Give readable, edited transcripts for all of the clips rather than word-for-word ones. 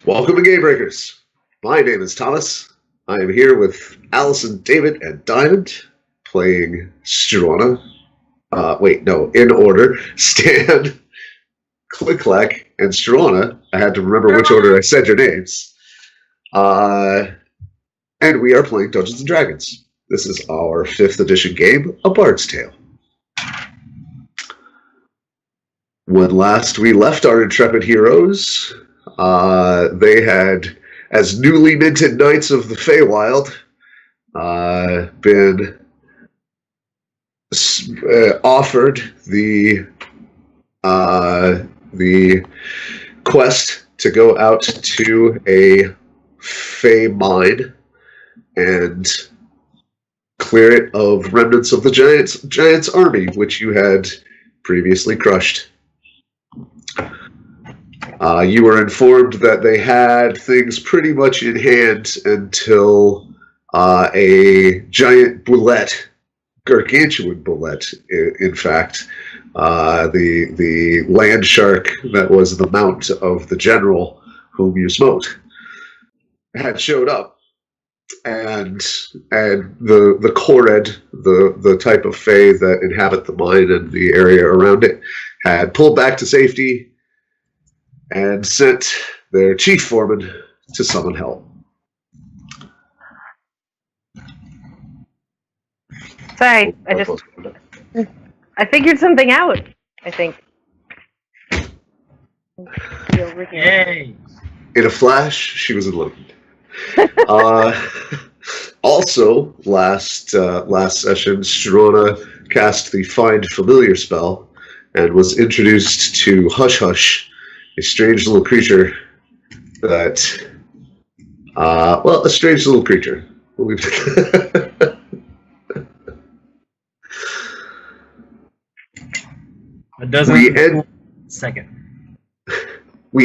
Welcome to GameBreakers. My name is Thomas. I am here with Allison, David, and Diamond playing Struana. In order. Stan, ClickClack, and Struana. I had to remember which order I said your names. And we are playing Dungeons and Dragons. This is our 5th edition game, A Bard's Tale. When last we left our intrepid heroes, they had, as newly minted knights of the Feywild, been offered the quest to go out to a Fey mine and clear it of remnants of the giants army, which you had previously crushed. You were informed that they had things pretty much in hand until a giant boulette, gargantuan boulette, in fact, the land shark that was the mount of the general whom you smote, had showed up, and the Kored, the type of Fey that inhabit the mine and the area around it, had pulled back to safety and sent their chief foreman to summon help. Sorry, I figured something out, I think. Yay! In a flash, she was enlightened. Also, last session, Struana cast the Find Familiar spell and was introduced to Hush Hush, a strange little creature that, a strange little creature. We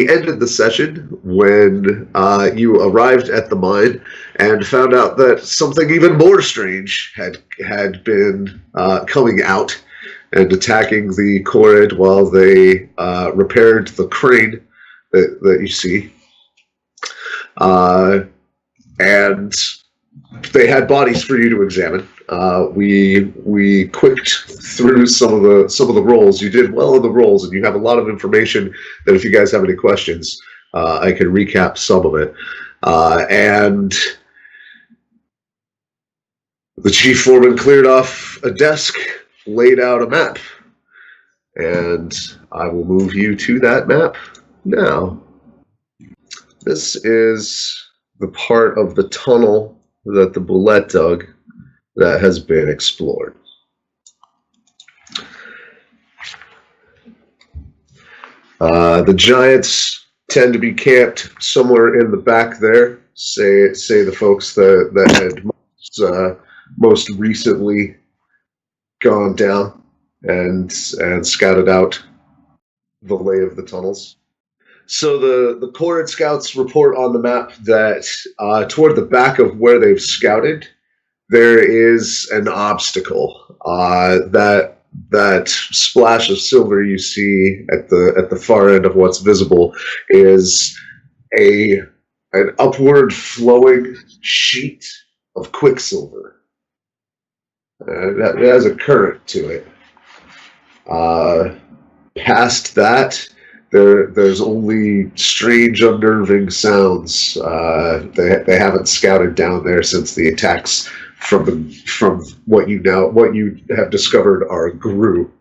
ended the session when you arrived at the mine and found out that something even more strange had been coming out and attacking the Kored while they repaired the crane that you see. And they had bodies for you to examine. We quicked through some of the rolls. You did well in the rolls, and you have a lot of information that if you guys have any questions, I can recap some of it. And the chief foreman cleared off a desk, laid out a map, and I will move you to that map now. This is the part of the tunnel that the boulette dug that has been explored. The giants tend to be camped somewhere in the back there. Say the folks that had most recently gone down and scouted out the lay of the tunnels. So the Kored scouts report on the map that toward the back of where they've scouted, there is an obstacle. That splash of silver you see at the far end of what's visible is an upward flowing sheet of Quicksilver. That has a current to it. Past that, there's only strange, unnerving sounds. They haven't scouted down there since the attacks from what you have discovered are Gru.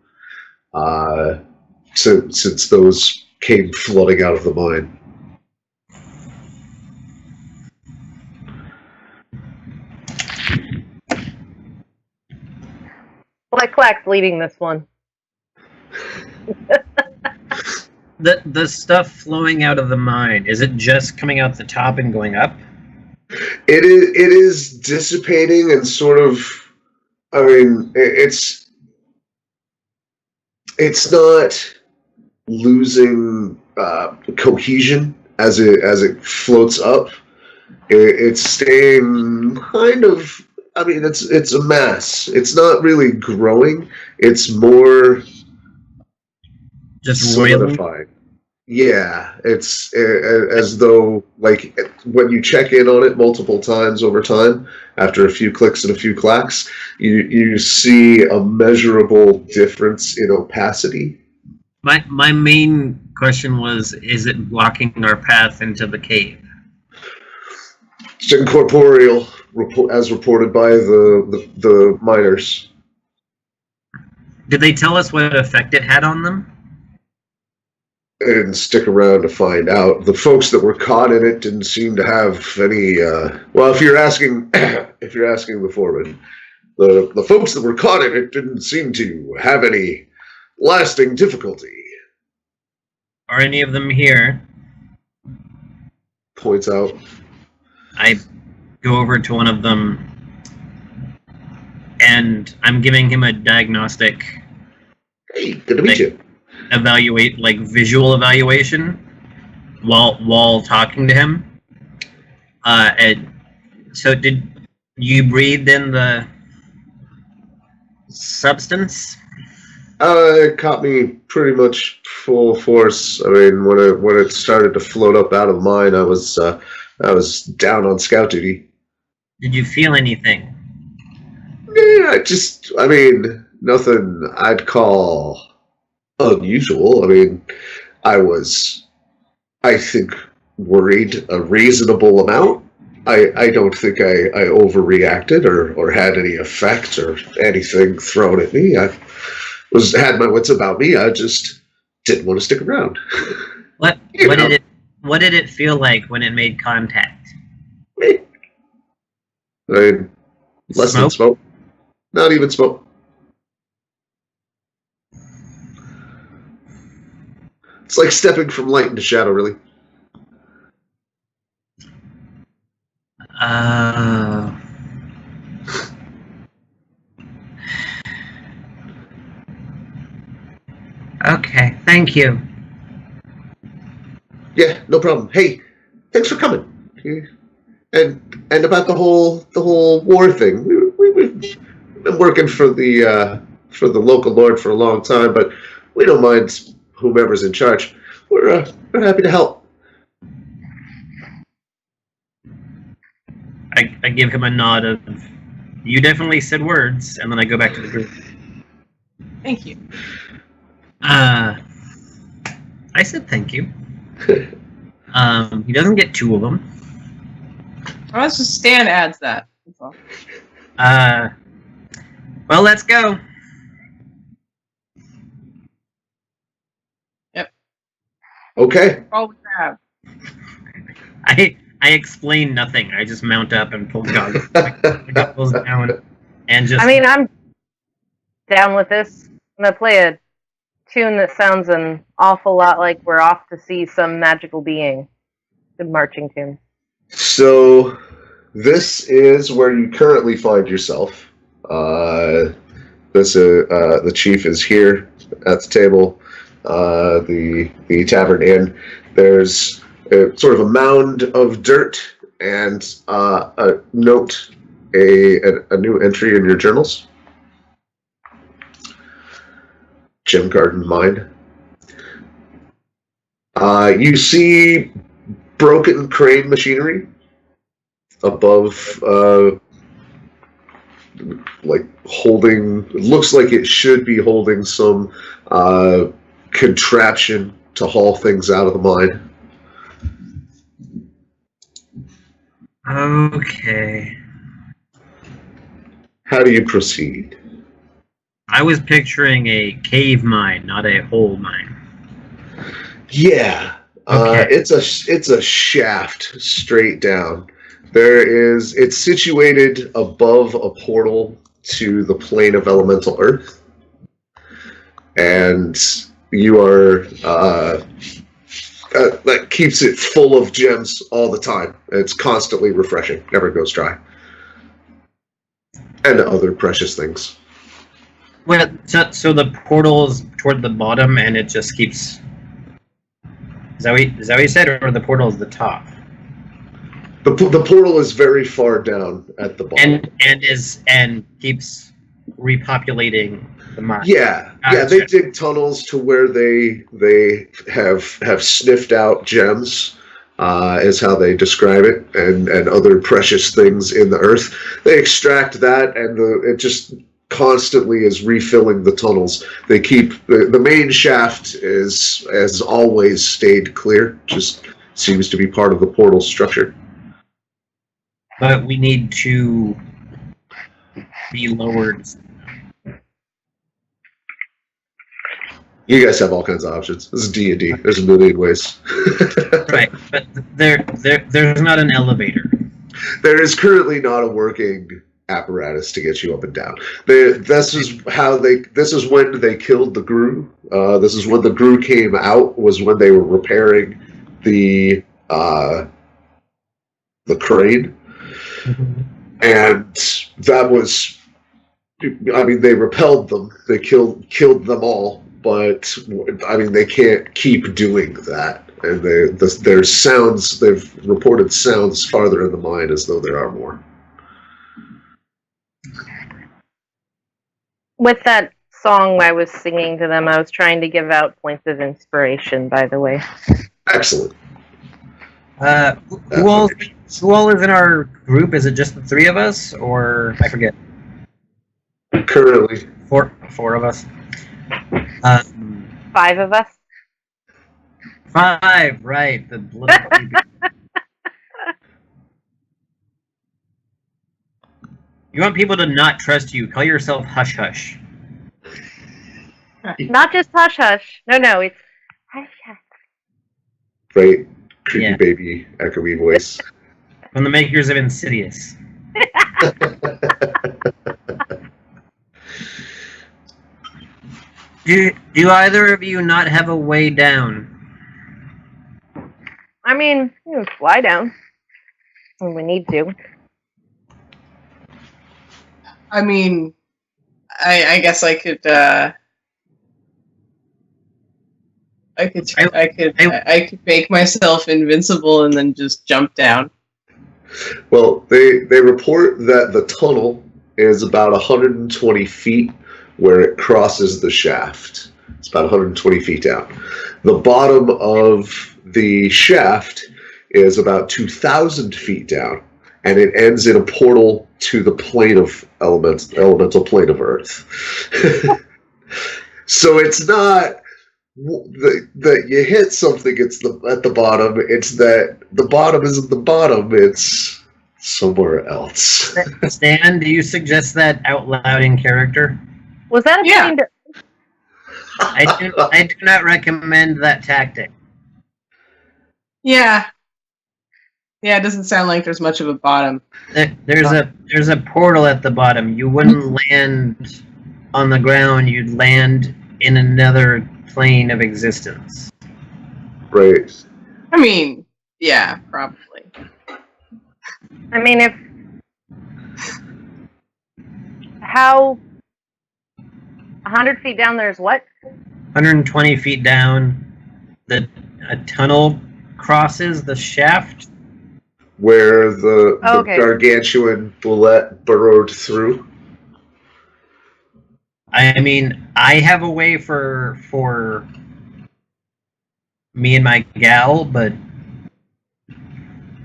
Since those came flooding out of the mine. ClickClack's leading this one. The stuff flowing out of the mine, is it just coming out the top and going up? It is dissipating and sort of, I mean, it's not losing cohesion as it floats up. It's staying kind of, I mean, it's a mass. It's not really growing. It's more just solidified. Yeah, it's as though, like, when you check in on it multiple times over time, after a few clicks and a few clacks, you see a measurable difference in opacity. My main question was, is it blocking our path into the cave? It's incorporeal, as reported by the miners. Did they tell us what effect it had on them? They didn't stick around to find out. The folks that were caught in it didn't seem to have any. Well, if you're asking, the foreman, the folks that were caught in it didn't seem to have any lasting difficulty. Are any of them here? Points out. I go over to one of them, and I'm giving him a diagnostic. Hey, good to meet you. Visual evaluation while talking to him. And so did you breathe in the substance? It caught me pretty much full force. I mean, when it started to float up out of mine, I was down on scout duty. Did you feel anything? Yeah, I mean, nothing I'd call unusual. I mean, I think, worried a reasonable amount. I don't think I overreacted or had any effect or anything thrown at me. I had my wits about me. I just didn't want to stick around. What did it feel like when it made contact? I mean, less than smoke. Not even smoke. It's like stepping from light into shadow, really. Okay, thank you. Yeah, no problem. Hey, thanks for coming. And about the whole war thing. We've been working for the local lord for a long time, but we don't mind whomever's in charge. We're happy to help. I give him a nod of, you definitely said words, and then I go back to the group. Thank you. I said thank you. He doesn't get two of them. Well, that's just Stan adds that. That's all. Well, let's go. Yep. Okay. All we have. I explain nothing. I just mount up and pull goggles down and just. I mean, I'm down with this. I'm gonna play a tune that sounds an awful lot like we're off to see some magical being. Good marching tune. So, this is where you currently find yourself. The chief is here at the table. The Tavern Inn. There's sort of a mound of dirt and a note, a new entry in your journals. Gem Garden Mine. You see broken crane machinery above, like holding. It looks like it should be holding some contraption to haul things out of the mine. Okay. How do you proceed? I was picturing a cave mine, not a hole mine. Yeah. Okay. It's a shaft straight down. It's situated above a portal to the plane of elemental earth. And you are that keeps it full of gems all the time. It's constantly refreshing, never goes dry. And other precious things. Well, so the portal is toward the bottom, and it just keeps. Is that what you said, or the portal is the top? The portal is very far down at the bottom, and keeps repopulating the mine. Yeah, they dig tunnels to where they have sniffed out gems, is how they describe it, and other precious things in the earth. They extract that, and it just constantly is refilling the tunnels. They keep the main shaft has always stayed clear. Just seems to be part of the portal structure. But we need to be lowered. You guys have all kinds of options. This is D&D. There's a million ways. Right, but there's not an elevator. There is currently not a working apparatus to get you up and down. This is when they killed the Gru. This is when the Gru came out. Was when they were repairing the crane, and that was. I mean, they repelled them. They killed them all. But I mean, they can't keep doing that. And there's sounds. They've reported sounds farther in the mine as though there are more. With that song I was singing to them, I was trying to give out points of inspiration, by the way. Excellent. Who all is in our group? Is it just the three of us, or I forget? Currently, four of us. 5 of us. 5, right? The little baby. You want people to not trust you? Call yourself Hush Hush. Not just Hush Hush. No, it's Hush Hush. Right? Creepy baby, echoey voice. From the makers of Insidious. Do either of you not have a way down? I mean, you can fly down when we need to. I mean, I guess I could. I could make myself invincible and then just jump down. Well, they report that the tunnel is about 120 feet where it crosses the shaft. It's about 120 feet down. The bottom of the shaft is about 2,000 feet down, and it ends in a portal to the plane of elemental plane of Earth. So it's not that you hit something. It's at the bottom. It's that the bottom isn't the bottom. It's somewhere else. Stan, do you suggest that out loud in character? Was that a plane to... I do not recommend that tactic. Yeah. Yeah, it doesn't sound like there's much of a bottom. There's a portal at the bottom. You wouldn't land on the ground. You'd land in another plane of existence. Right. I mean, yeah, probably. I mean, how 100 feet down there's what? 120 feet down, a tunnel crosses the shaft. Where the gargantuan bullet burrowed through. I mean, I have a way for me and my gal, but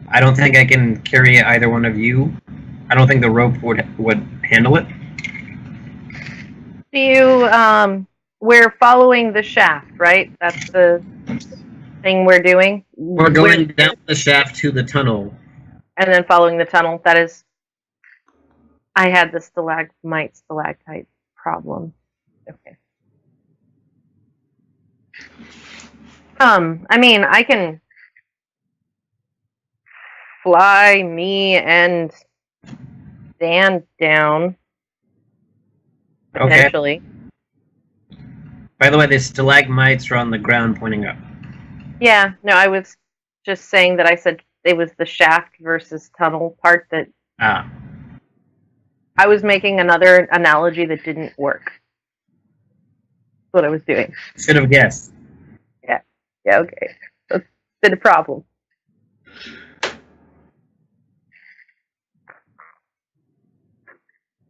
I don't think I can carry either one of you. I don't think the rope would handle it. Do you, we're following the shaft, right? That's the thing we're doing? We're going down the shaft to the tunnel. And then following the tunnel. That is... I had the stalagmite problem. Okay. I mean, I can fly me and Dan down. Potentially. Okay. By the way, the stalagmites are on the ground pointing up. Yeah, no, I was just saying that I said it was the shaft versus tunnel part that... Ah. I was making another analogy that didn't work. That's what I was doing. Should have guessed. Yeah, okay. That's been a problem.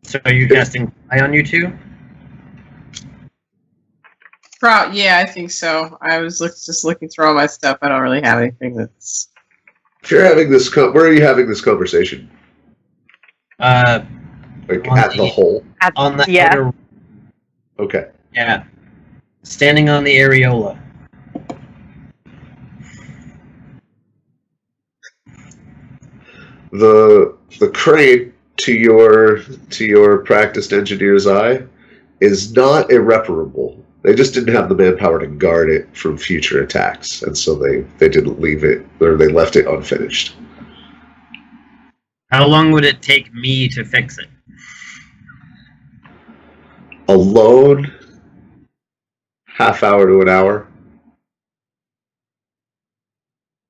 So are you casting fly on you two? Yeah, I think so. I was just looking through all my stuff. I don't really have anything that's... If you're having this, where are you having this conversation? Like at the hole? On the yeah. outer... Okay. Yeah. Standing on the areola. The crane, to your practiced engineer's eye, is not irreparable. They just didn't have the manpower to guard it from future attacks, and so they didn't leave it, or they left it unfinished. How long would it take me to fix it? Alone, half hour to an hour.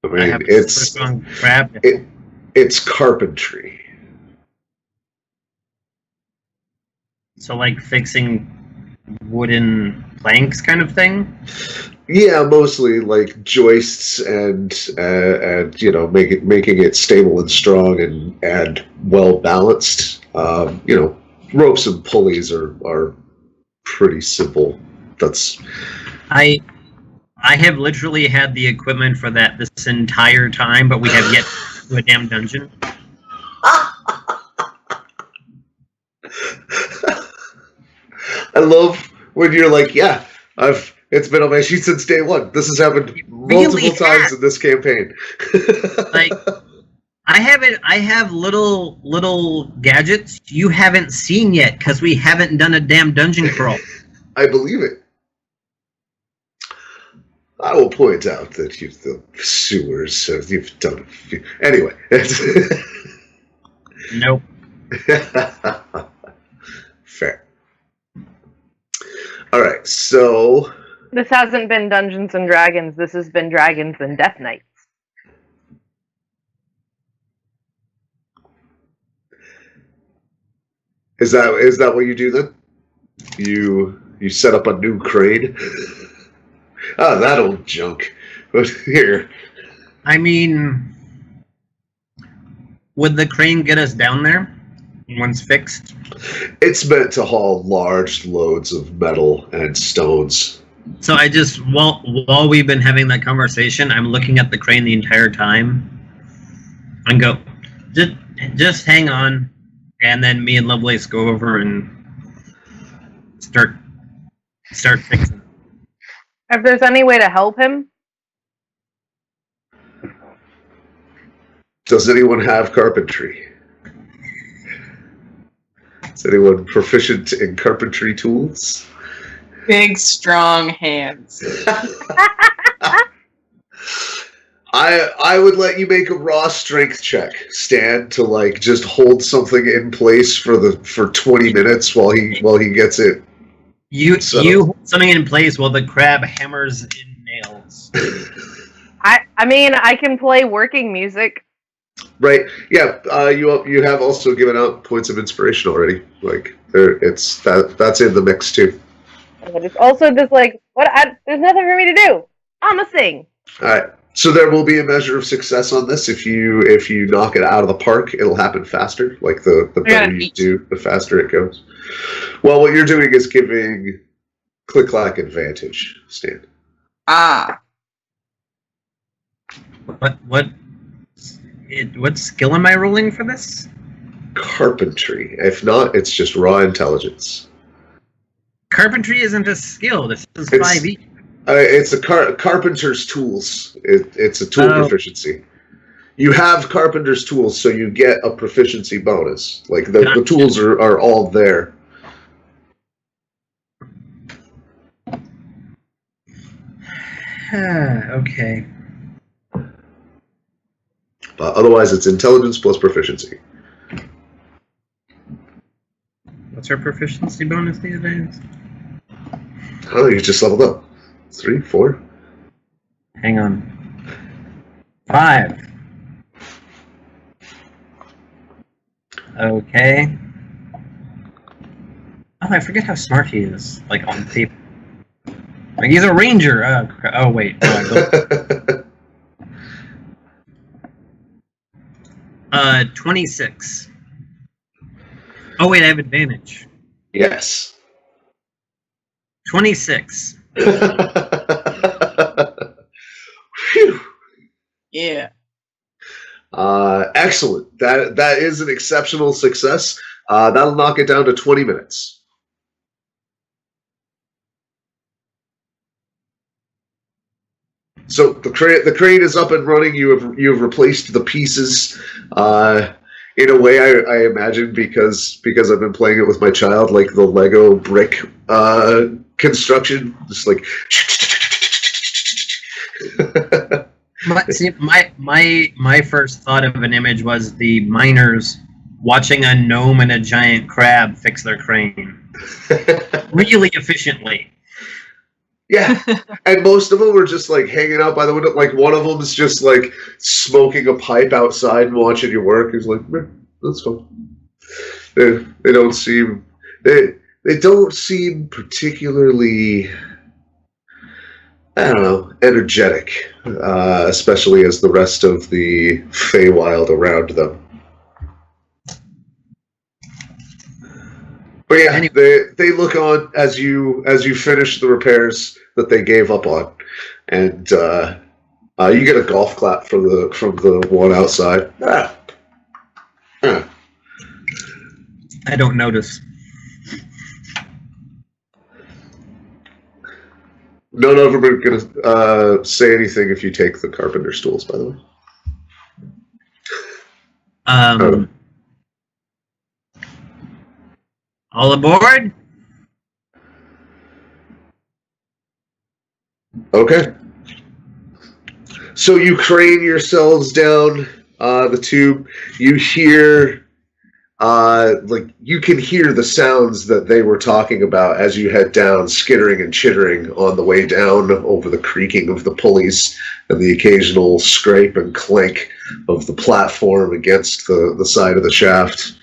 I mean, it's carpentry. So, like fixing wooden planks, kind of thing. Yeah, mostly like joists and making it stable and strong and well balanced. Ropes and pulleys are pretty simple. I have literally had the equipment for that this entire time, but we have yet to do a damn dungeon. I love when you're like, yeah, it's been on my sheet since day one. This has happened multiple times in this campaign. Like, I have little gadgets you haven't seen yet because we haven't done a damn dungeon crawl. I believe it. I will point out that the sewers, you've done a few. Anyway. Nope. Fair. All right, so... This hasn't been Dungeons and Dragons. This has been Dragons and Death Knights. Is that what you do then? You set up a new crane? Oh, that old junk. But here. I mean, would the crane get us down there once fixed? It's meant to haul large loads of metal and stones. So I just, while we've been having that conversation, I'm looking at the crane the entire time and go, just hang on. And then me and Lovelace go over and start fixing. If there's any way to help him. Does anyone have carpentry? Is anyone proficient in carpentry tools? Big, strong hands. I would let you make a raw strength check, Stan, to like just hold something in place for 20 minutes while he gets it. You hold something in place while the crab hammers in nails. I mean, I can play working music. Right. Yeah. You have also given out points of inspiration already. Like that's in the mix too. But it's also just like there's nothing for me to do. I'ma sing. All right. So there will be a measure of success on this. If you knock it out of the park, it'll happen faster. Like the better you do, the faster it goes. Well, what you're doing is giving ClickClack advantage, Stan. Ah. What skill am I rolling for this? Carpentry. If not, it's just raw intelligence. Carpentry isn't a skill. This is 5e. It's a carpenter's tools. It's a tool proficiency. You have carpenter's tools, so you get a proficiency bonus. Like the tools are all there. Okay. Otherwise, it's intelligence plus proficiency. What's our proficiency bonus these days? Oh, you just leveled up. 3, 4. Hang on. 5. Okay. Oh, I forget how smart he is. Like on paper. Like he's a ranger. Oh wait. No, 26. Oh wait, I have advantage. Yes. 26. Phew. Yeah. Excellent. That is an exceptional success. That'll knock it down to 20 minutes. So the crane is up and running. You have replaced the pieces. In a way, I imagine because I've been playing it with my child, like the Lego brick construction, just like. My first thought of an image was the miners watching a gnome and a giant crab fix their crane really efficiently. Yeah, and most of them are just like hanging out by the window. Like one of them is just like smoking a pipe outside and watching you work. He's like, that's fine. They don't seem they don't seem particularly, I don't know, energetic, especially as the rest of the Feywild around them. But yeah, anyway, they look on as you finish the repairs that they gave up on, and you get a golf clap from the one outside. I don't notice. None of them are going to say anything if you take the carpenter stools, by the way. All aboard? Okay. So you crane yourselves down the tube. You hear, you can hear the sounds that they were talking about as you head down, skittering and chittering on the way down over the creaking of the pulleys and the occasional scrape and clank of the platform against the side of the shaft.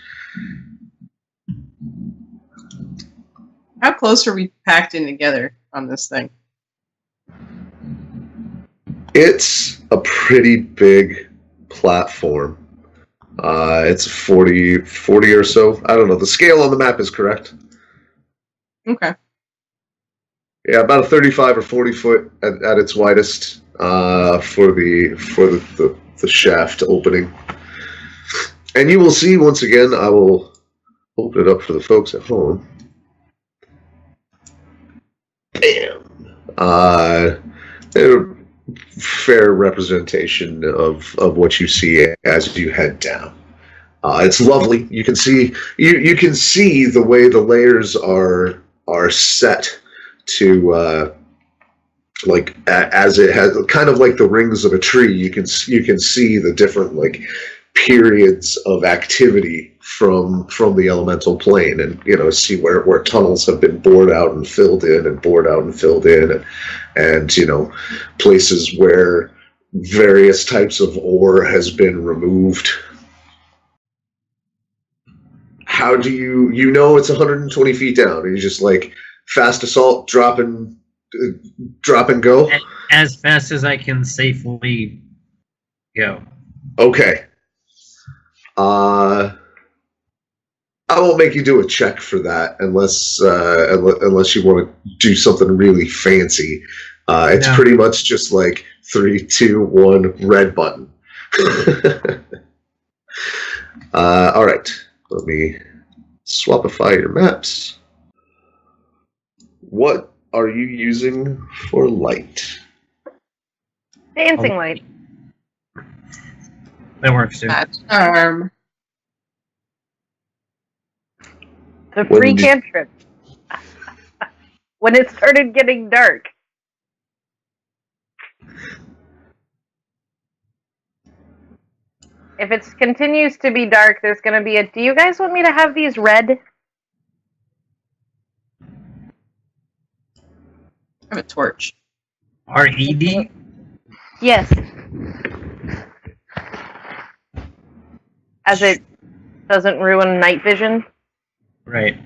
How close are we packed in together on this thing? It's a pretty big platform. It's 40 or so. I don't know. The scale on the map is correct. Okay. Yeah, about a 35 or 40 foot at its widest for the shaft opening. And you will see once again. I will open it up for the folks at home. Bam. A fair representation of what you see as you head down. It's lovely. You can see you can see the way the layers are set to like as it has kind of like the rings of a tree. You can see the different like periods of activity from the elemental plane, and see where tunnels have been bored out and filled in, and bored out and filled in, and places where various types of ore has been removed. How do you know it's 120 feet down? Are you just like fast assault, drop and go? As fast as I can safely go. Okay. I won't make you do a check for that unless you want to do something really fancy. It's pretty much just like 3, 2, 1, red button. All right. Let me swapify your maps. What are you using for light? Dancing light. That works too. Charm. The free cantrip. When it started getting dark. If it continues to be dark, there's going to be do you guys want me to have these red? I have a torch. RED? Yes. As it doesn't ruin night vision. Right.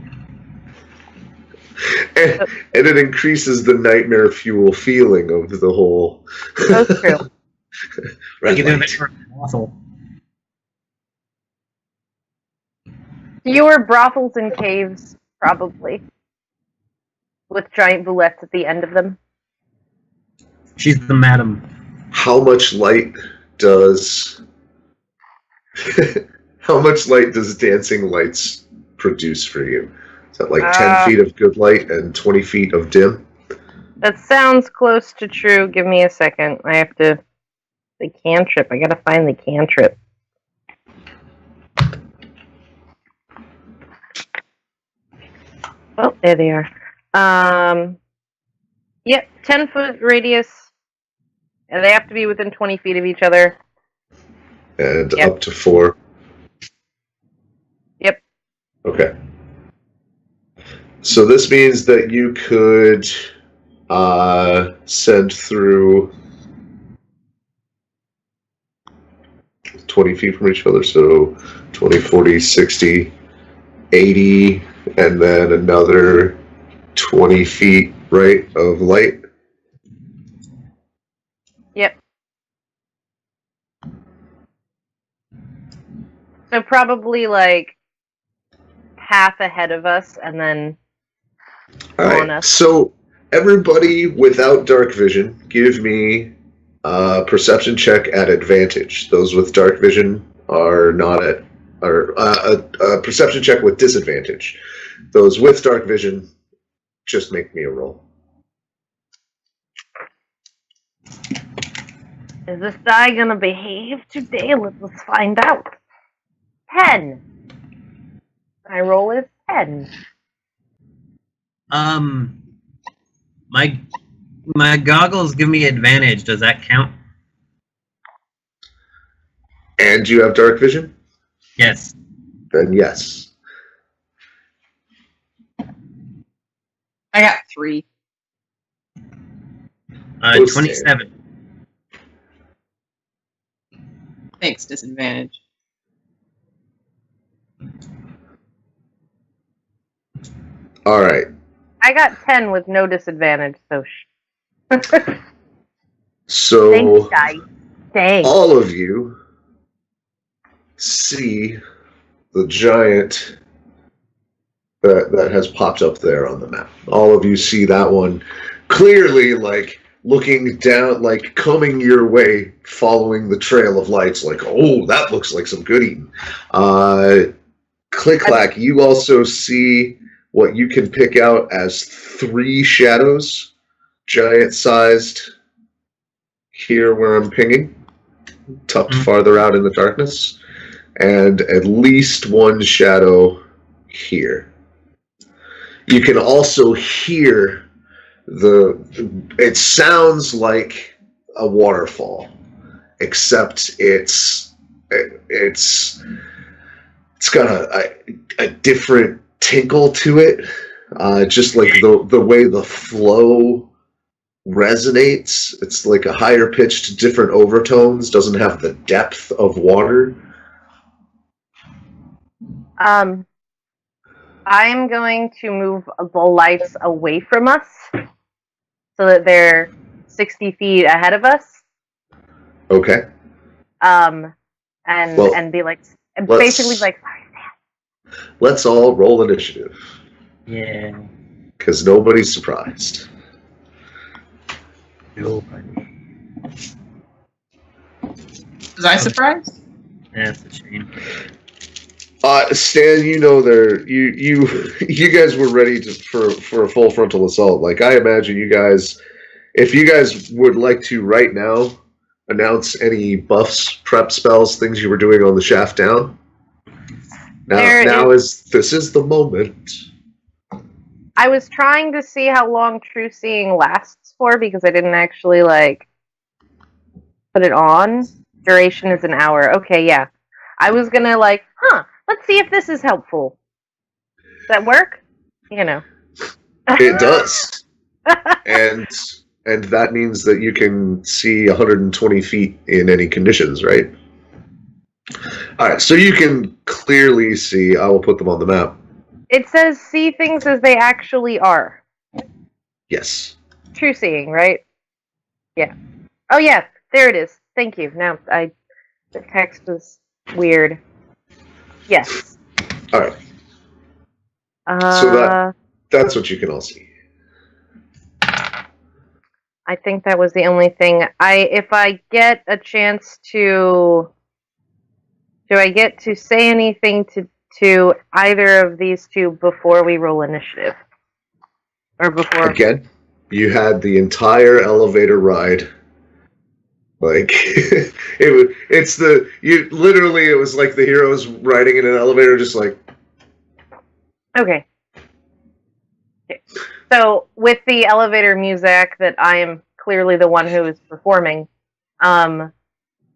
And it increases the nightmare fuel feeling of the whole. That's true. Red You can do light. that for a brothel. Fewer brothels and caves, probably. with giant boulettes at the end of them. She's the madam. How much light does how much light does dancing lights produce for you? Is that like 10 feet of good light and 20 feet of dim? That sounds close to true. Give me a second. I have to... The cantrip. I gotta find the cantrip. Oh, there they are. Yep, 10-foot radius. And they have to be within 20 feet of each other. And up to 4. Yep. Okay. So this means that you could send through 20 feet from each other, so 20, 40, 60, 80, and then another 20 feet, right, of light? Yep. So probably like half ahead of us, and then on us. So everybody without dark vision, give me a perception check at advantage. Those with dark vision are not at, or a perception check with disadvantage. Those with dark vision, just make me a roll. Is this guy gonna behave today? Let's find out. 10. My roll is 10. My goggles give me advantage. Does that count? And you have dark vision? Yes. Then yes. I got 3. 27. Thanks, disadvantage. All right. I got 10 with no disadvantage, so So thanks, guys. Thanks. all of you see the giant that has popped up there on the map. All of you see that one clearly, like, looking down, like, coming your way, following the trail of lights, like, oh, that looks like some good eating. ClickClack, you also see what you can pick out as 3 shadows, giant-sized, here where I'm pinging, tucked farther out in the darkness, and at least 1 shadow here. You can also hear it sounds like a waterfall, except it's got a different tinkle to it, just like the way the flow resonates. It's like a higher pitched, different overtones, doesn't have the depth of water. I'm going to move the lights away from us so that they're 60 feet ahead of us. Okay. And be like, basically like, sorry, let's all roll initiative. Yeah. Because nobody's surprised. Nobody. Was I surprised? That's a shame. Stan, you know you guys were ready for a full frontal assault. Like, I imagine you guys, if you guys would like to right now announce any buffs, prep spells, things you were doing on the shaft down. This is the moment. I was trying to see how long True Seeing lasts for because I didn't actually like put it on. Duration is an hour. Okay, yeah. I was gonna like, let's see if this is helpful. Does that work? You know. It does. and that means that you can see 120 feet in any conditions, right? Alright, so you can clearly see, I will put them on the map. It says see things as they actually are. Yes. True Seeing, right? Yeah. Oh yeah, there it is. Thank you. Now the text was weird. Yes. Alright. So that's what you can all see. I think that was the only thing. If I get a chance to, do I get to say anything to either of these two before we roll initiative, or before? Again, you had the entire elevator ride. Like it was like the heroes riding in an elevator, just like. Okay. So with the elevator music that I am clearly the one who is performing,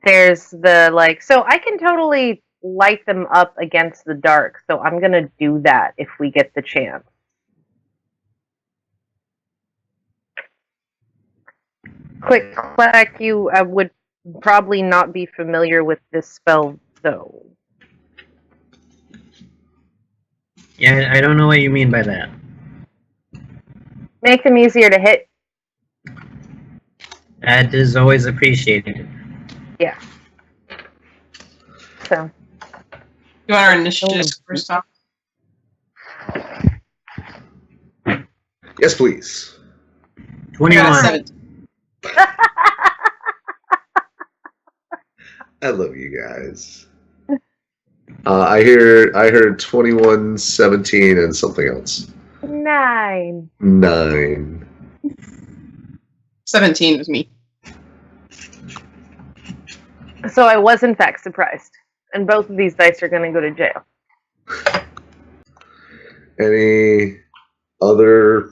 there's the like, so I can totally light them up against the dark. So I'm gonna do that if we get the chance. ClickClack, you would probably not be familiar with this spell, though. Yeah, I don't know what you mean by that. Make them easier to hit. That is always appreciated. Yeah. So. You want our initiative first off? Yes, please. 21. I love you guys. I heard 21, 17, and something else. 9. 9. 17 was me. So I was in fact surprised. And both of these dice are going to go to jail. Any other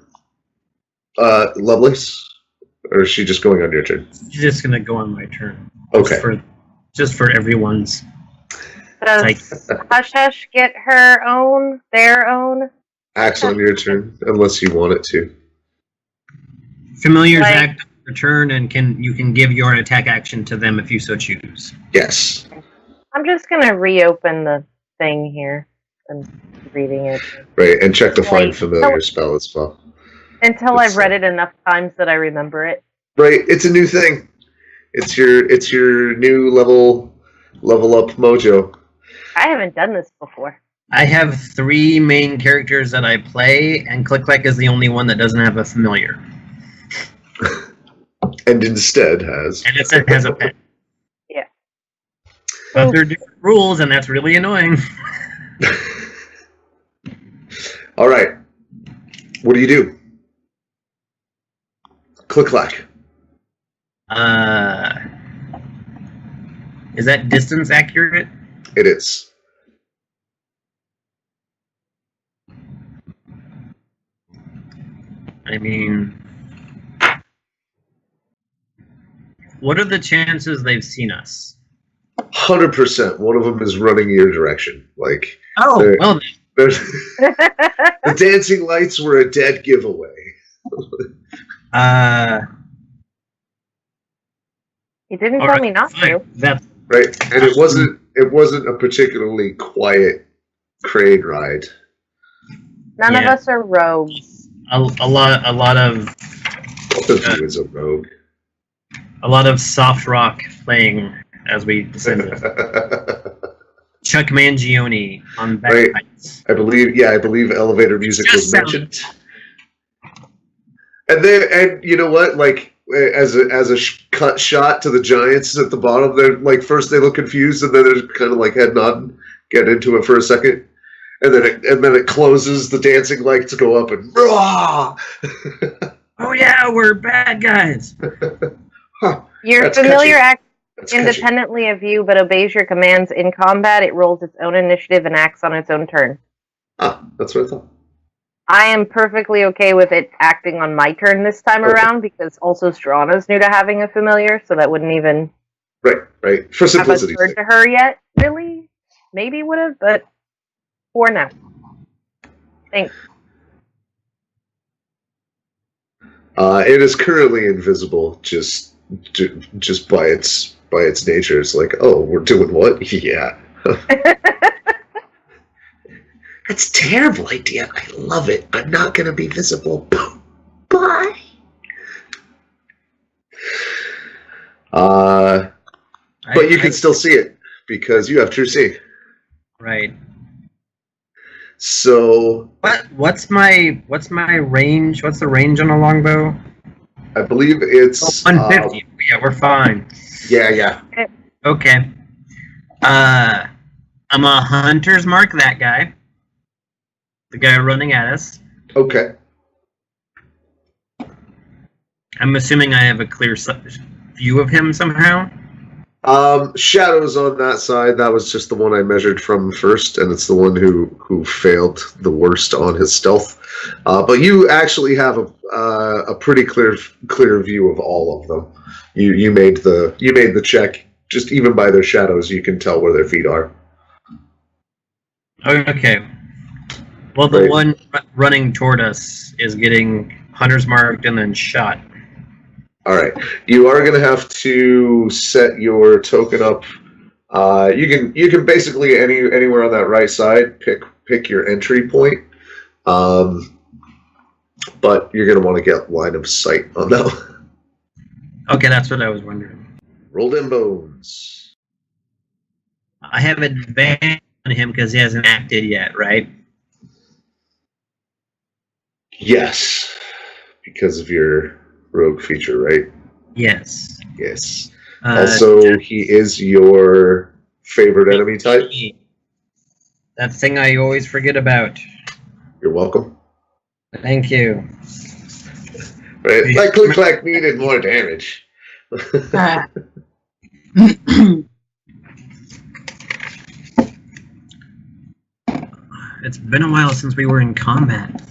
Lovelace? Or is she just going on your turn? She's just gonna go on my turn. Okay. Just for everyone's. Does Hush Hush get their own? Axe on your turn, unless you want it to. Familiars act on your turn, and you can give your attack action to them if you so choose. Yes. I'm just gonna reopen the thing here and reading it. Right, and check the find familiar spell as well. Until I've read it enough times that I remember it. Right, it's a new thing. It's your new level up mojo. I haven't done this before. I have 3 main characters that I play, and ClickClack is the only one that doesn't have a familiar. And instead has. And it has a pet. Yeah. But they're different rules, and that's really annoying. All right. What do you do? ClickClack. Is that distance accurate? It is. I mean, what are the chances they've seen us? 100%. One of them is running your direction. Like, well, the dancing lights were a dead giveaway. You didn't tell me not to. That's right, and it wasn't a particularly quiet crane ride. None of us are rogues. A lot of Both of you is a rogue. A lot of soft rock playing as we descended. Chuck Mangione on bagpipes. I believe elevator music was mentioned. And you know what? Like as a cut shot to the giants at the bottom, they're like first they look confused and then they're kind of like head nodding, get into it for a second, and then it closes. The dancing lights go up and rah! Oh yeah, we're bad guys. Your familiar acts independently of you, but obeys your commands in combat. It rolls its own initiative and acts on its own turn. Ah, that's what I thought. I am perfectly okay with it acting on my turn this time around, because also Struana's new to having a familiar, so that wouldn't even right for simplicity's have occurred to her yet. Really, maybe would have, but for now, thanks. It is currently invisible, just by its nature. It's like, oh, we're doing what? Yeah. That's a terrible idea. I love it. I'm not going to be visible. Bye. But you can still see it because you have True See. Right. So what's my range? What's the range on a longbow? I believe it's 150. Yeah, we're fine. Yeah. Okay. I'm a hunter's mark that guy. The guy running at us. Okay. I'm assuming I have a clear view of him somehow. Shadows on that side. That was just the one I measured from first, and it's the one who failed the worst on his stealth. But you actually have a pretty clear view of all of them. You made the check. Just even by their shadows, you can tell where their feet are. Okay. Well, the one running toward us is getting hunter's marked and then shot. All right. You are going to have to set your token up. You can basically anywhere on that right side pick your entry point. But you're going to want to get line of sight on that one. Okay, that's what I was wondering. Roll them bones. I have advantage on him because he hasn't acted yet, right? Yes, because of your rogue feature, right? Yes. Yes. Also, he is your favorite enemy type. That thing I always forget about. You're welcome. Thank you. Right, like ClickClack needed more damage. It's been a while since we were in combat.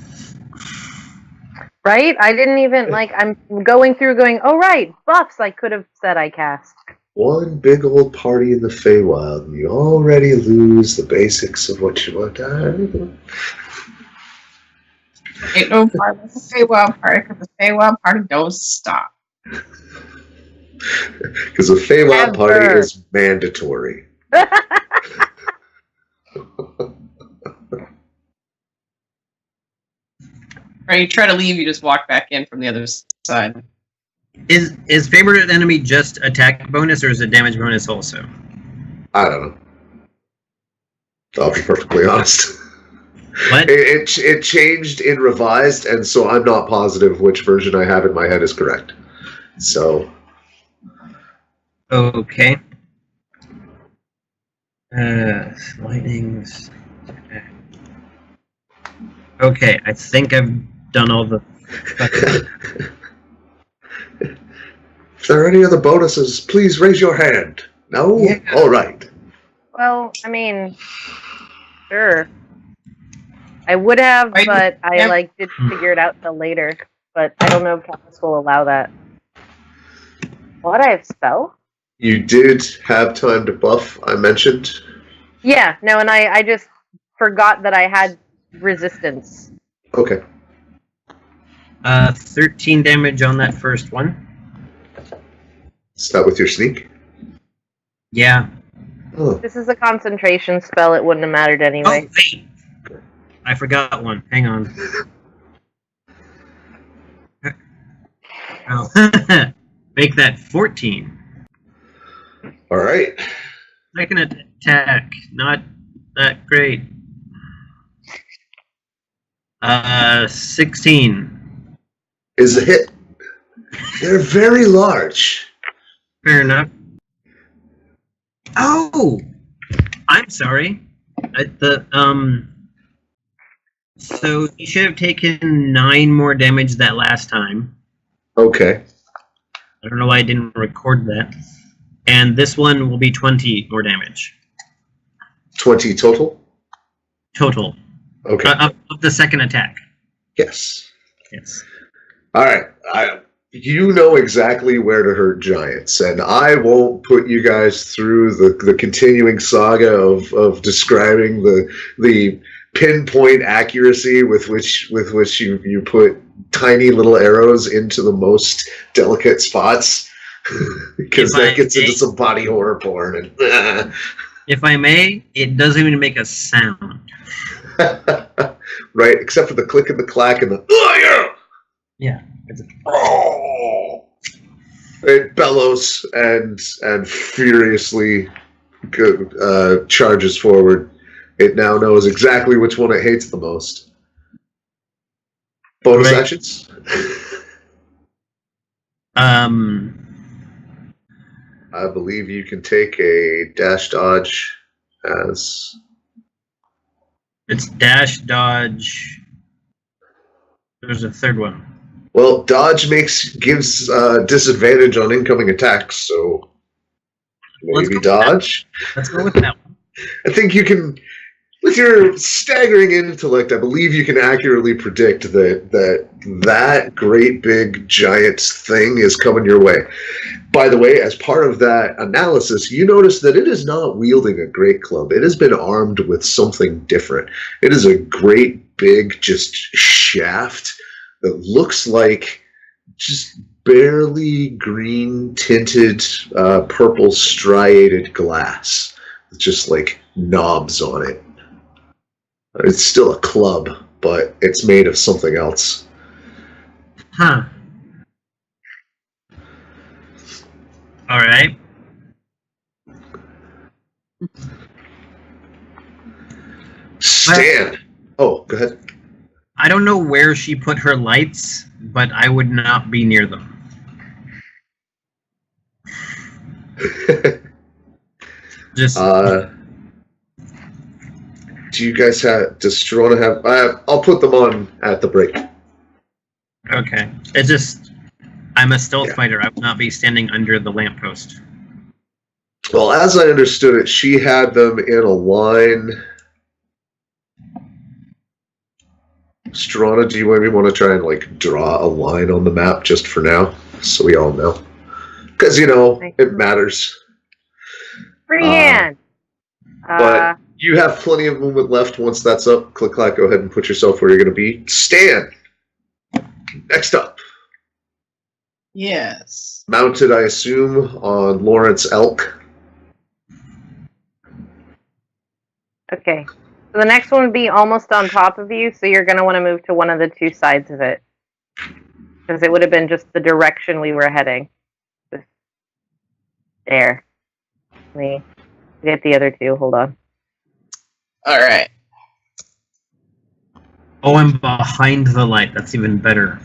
Right? I didn't even, I'm going through going, oh, right, buffs I could have said I cast. One big old party in the Feywild, and you already lose the basics of what you want to. Ain't no part of the Feywild party, because the Feywild party don't stop. Because the Feywild party is mandatory. Or you try to leave, you just walk back in from the other side. Is favorite enemy just attack bonus, or is it damage bonus also? I don't know. I'll be perfectly honest. What? It changed in revised, and so I'm not positive which version I have in my head is correct. So. Okay. Lightnings. Okay, I think I've done all the. If there are any other bonuses, please raise your hand. No? Yeah. All right. Well, I mean, sure. I would have, but I didn't figure it out till later. But I don't know if Campus will allow that. What, I have spell? You did have time to buff, I mentioned. Yeah, no, and I just forgot that I had resistance. Okay. 13 damage on that first one. Is that with your sneak? Yeah. Oh. This is a concentration spell, it wouldn't have mattered anyway. Oh, wait. I forgot one. Hang on. Oh. Make that 14. All right. Second attack. Not that great. 16. Is a hit. They're very large. Fair enough. Oh! I'm sorry. So you should have taken 9 more damage that last time. Okay. I don't know why I didn't record that. And this one will be 20 more damage. 20 total? Total. Okay. Of the second attack. Yes. Yes. All right. You know exactly where to hurt giants, and I won't put you guys through the continuing saga of describing the pinpoint accuracy with which you put tiny little arrows into the most delicate spots, because that gets into some body horror porn. And if I may, it doesn't even make a sound. Right, except for the click and the clack and the yeah. It bellows and furiously charges forward. It now knows exactly which one it hates the most. Bonus actions? I believe you can take a dash dodge as... It's dash, dodge. There's a third one. Well, dodge gives disadvantage on incoming attacks, so maybe dodge. Let's go with that one. I think you can, with your staggering intellect, I believe you can accurately predict that great big giant thing is coming your way. By the way, as part of that analysis, you notice that it is not wielding a great club. It has been armed with something different. It is a great big just shaft that looks like just barely green tinted purple striated glass with just like knobs on it. It's still a club, but it's made of something else. Huh. All right. Stan. Oh, go ahead. I don't know where she put her lights, but I would not be near them. Just. Do you guys have? Does Struana have? I'll put them on at the break. Okay. It's just. I'm a stealth fighter. I will not be standing under the lamppost. Well, as I understood it, she had them in a line. Struana, do you maybe want to try and like draw a line on the map just for now, so we all know? Because it matters. Freehand. But you have plenty of movement left once that's up. ClickClack, go ahead and put yourself where you're going to be. Stan. Next up. Yes. Mounted, I assume, on Lawrence Elk. Okay. So the next one would be almost on top of you, so you're going to want to move to one of the two sides of it. Because it would have been just the direction we were heading. Just there. Let me get the other two. Hold on. Alright. Oh, I'm behind the light. That's even better.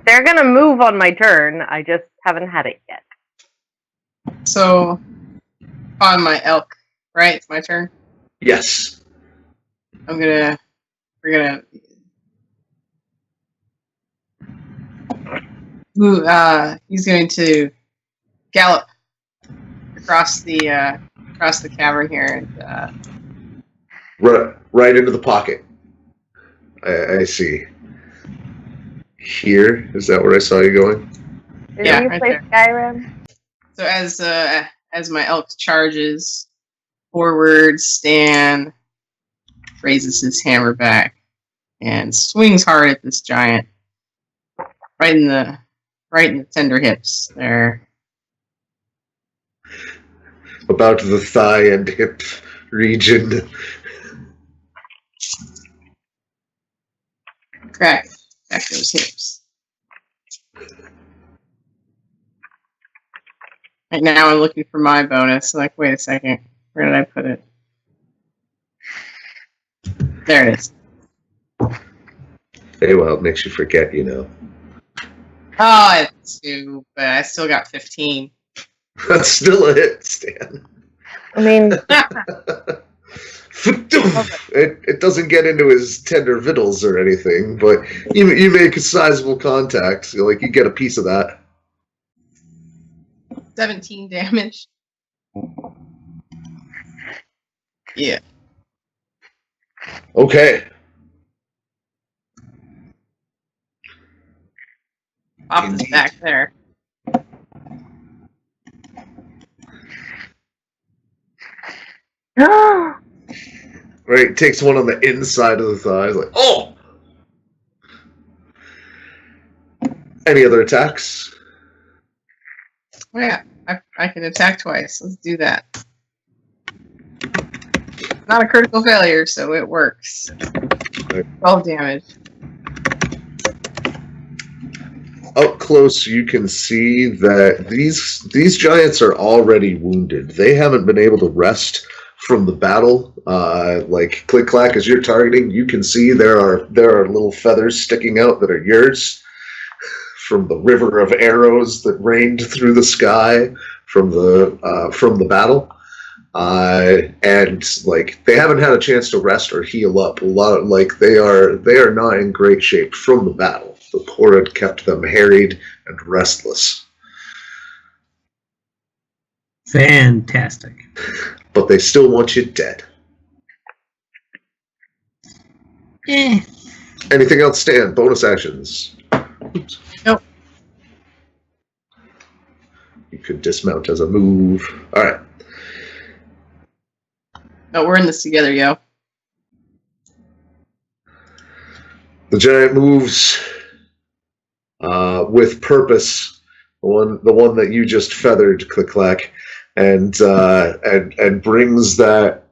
They're going to move on my turn. I just haven't had it yet. So, on my elk, right? It's my turn? Yes. We're gonna move, he's going to gallop across the cavern here and right into the pocket. I see. Here, is that where I saw you going? Did Yeah, you right play Skyrim? so as my elk charges forward, Stan raises his hammer back and swings hard at this giant, right in the tender hips there. About the thigh and hip region. Crack those hips. Right now I'm looking for my bonus. Like, wait a second. Where did I put it? There it is. Feywild makes you forget, Oh, it's 2, but I still got 15. That's still a hit, Stan. I mean, it doesn't get into his tender vittles or anything, but you make a sizable contact. So, you get a piece of that. 17 damage. Yeah. Okay. Pop this back there. Right, takes one on the inside of the thigh. Like, oh! Any other attacks? Yeah, I can attack twice. Let's do that. Not a critical failure, so it works. 12 damage. Up close, you can see that these giants are already wounded. They haven't been able to rest from the battle. Like ClickClack, as you're targeting, you can see there are little feathers sticking out that are yours from the river of arrows that rained through the sky from the battle. And like they haven't had a chance to rest or heal up. A lot of, like they are not in great shape from the battle. The poor had kept them harried and restless. Fantastic. But they still want you dead. Anything else, Stan? Bonus actions. Oops. Nope. You could dismount as a move. All right. No, we're in this together, yo. The giant moves with purpose. The one that you just feathered, ClickClack, and brings that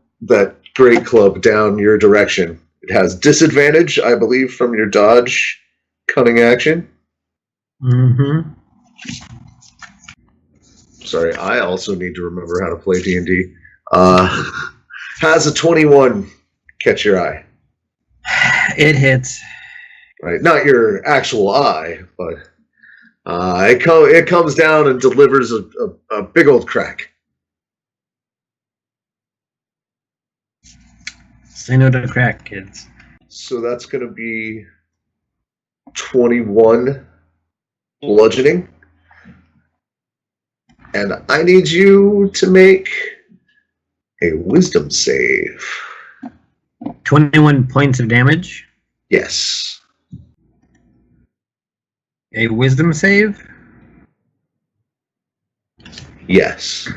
great club down your direction. It has disadvantage, I believe, from your dodge cunning action. Mm-hmm. Sorry, I also need to remember how to play D&D. Has a 21 catch your eye? It hits. Right, not your actual eye, but it comes down and delivers a big old crack. Say no to crack, kids. So that's going to be 21 bludgeoning. And I need you to make a wisdom save. 21 points of damage. Yes. A wisdom save. Yes.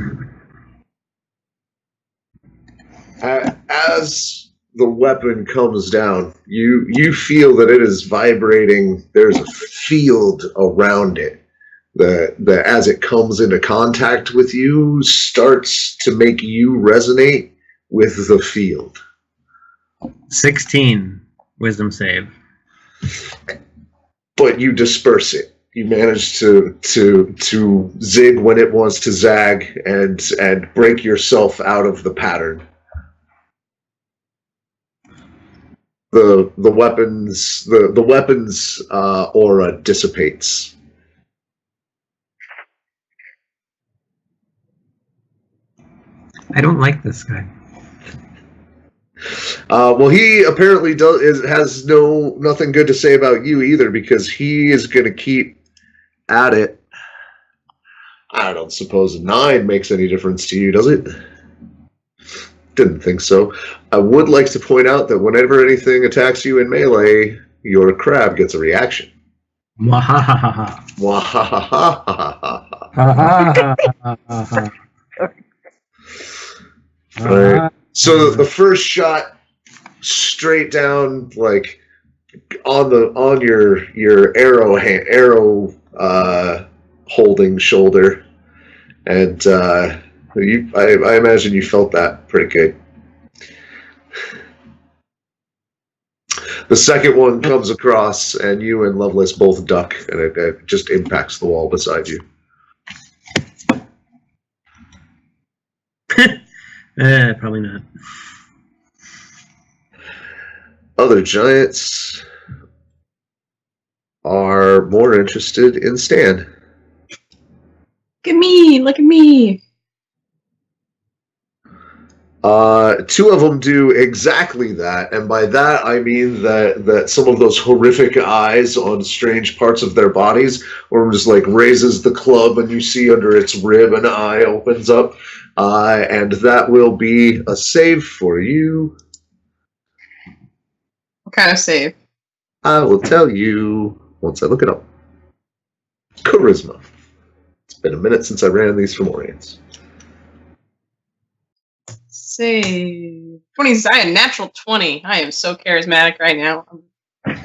As the weapon comes down, you feel that it is vibrating. There's a field around it that as it comes into contact with you, starts to make you resonate with the field. 16 wisdom save. But you disperse it. You manage to zig when it wants to zag and break yourself out of the pattern. The weapons aura dissipates. I don't like this guy. Well, he apparently has nothing good to say about you either, because he is going to keep at it. I don't suppose 9 makes any difference to you, does it? Didn't think so. I would like to point out that whenever anything attacks you in melee, your crab gets a reaction. Mwahahaha. Mwahahaha. Right. So the first shot straight down, like on your arrow holding shoulder, and I imagine you felt that pretty good. The second one comes across, and you and Lovelace both duck, and it just impacts the wall beside you. Probably not. Other giants are more interested in Stan. Look at me! Look at me! 2 of them do exactly that, and by that I mean that some of those horrific eyes on strange parts of their bodies, or just like raises the club and you see under its rib an eye opens up, and that will be a save for you. What kind of save? I will tell you once I look it up. Charisma. It's been a minute since I ran these fomorians. Save 20. I had a natural 20. I am so charismatic right now.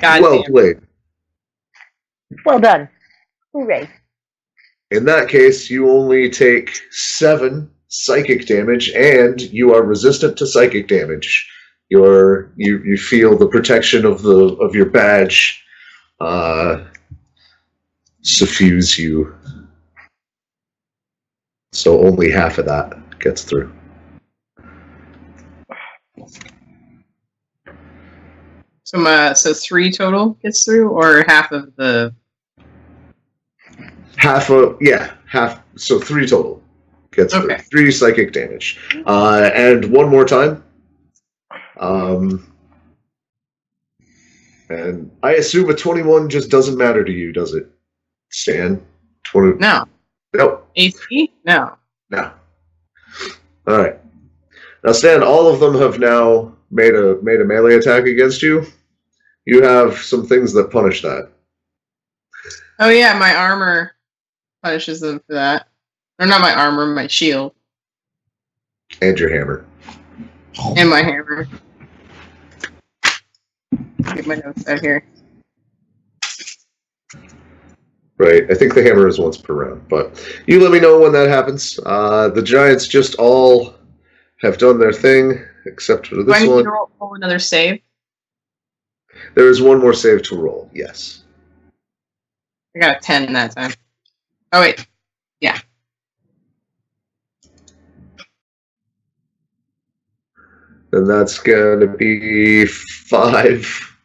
God Well damn. played. Well done. Hooray. In that case, you only take 7 psychic damage, and you are resistant to psychic damage. You feel the protection of your badge suffuse you. So only half of that gets through. So 3 total gets through, or half of the... Half. So 3 total gets through. Okay. 3 psychic damage. And one more time. And I assume a 21 just doesn't matter to you, does it, Stan? 20. No. Nope. AC? No. No. All right. Now, Stan, all of them have now made a melee attack against you. You have some things that punish that. Oh yeah, my armor punishes them for that. Or not my armor, my shield. And your hammer. And my hammer. Get my notes out here. Right. I think the hammer is once per round, but you let me know when that happens. The giants just all have done their thing, except for Do I this need one. to roll another save? There is one more save to roll, yes. I got a 10 that time. Oh wait. Yeah. And that's going to be 5.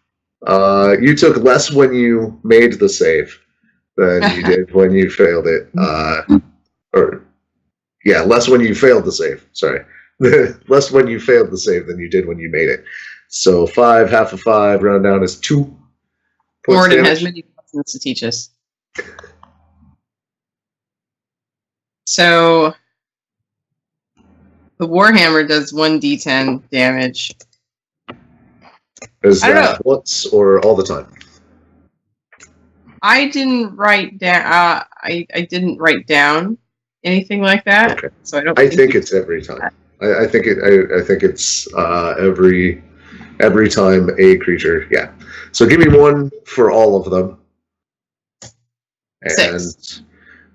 You took less when you made the save than you did when you failed it. Less when you failed the save. Sorry. Less when you failed the save than you did when you made it. So 5, half of 5, round down is 2 points Morden damage. has many lessons to teach us. So the Warhammer does 1d10 damage. Is I don't that once or all the time? I didn't write down. I didn't write down anything like that. Okay. So I don't. I think it's every time. I think it's every time a creature. Yeah. So give me 1 for all of them. And 6.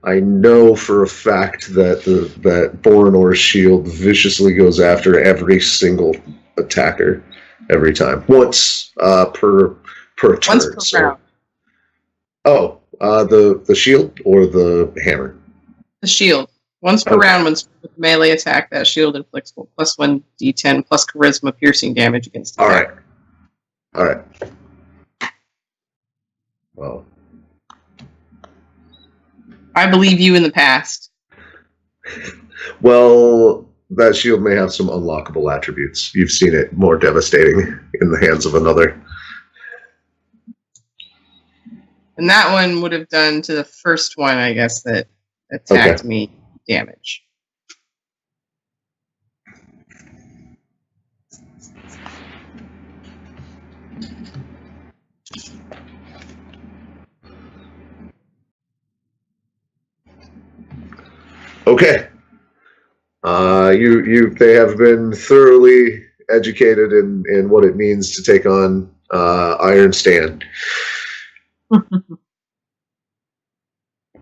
I know for a fact that that Borenor's shield viciously goes after every single attacker every time. Once per turn. Once per round. Oh, the shield or the hammer? The shield. Once per Okay. round, when with melee attack, that shield inflicts plus 1d10 plus charisma piercing damage against the attacker. All right. Well, I believe you in the past. well, that shield may have some unlockable attributes. You've seen it more devastating in the hands of another. And that one would have done to the first one, I guess, that attacked me damage. Okay. They have been thoroughly educated in what it means to take on Iron Stand.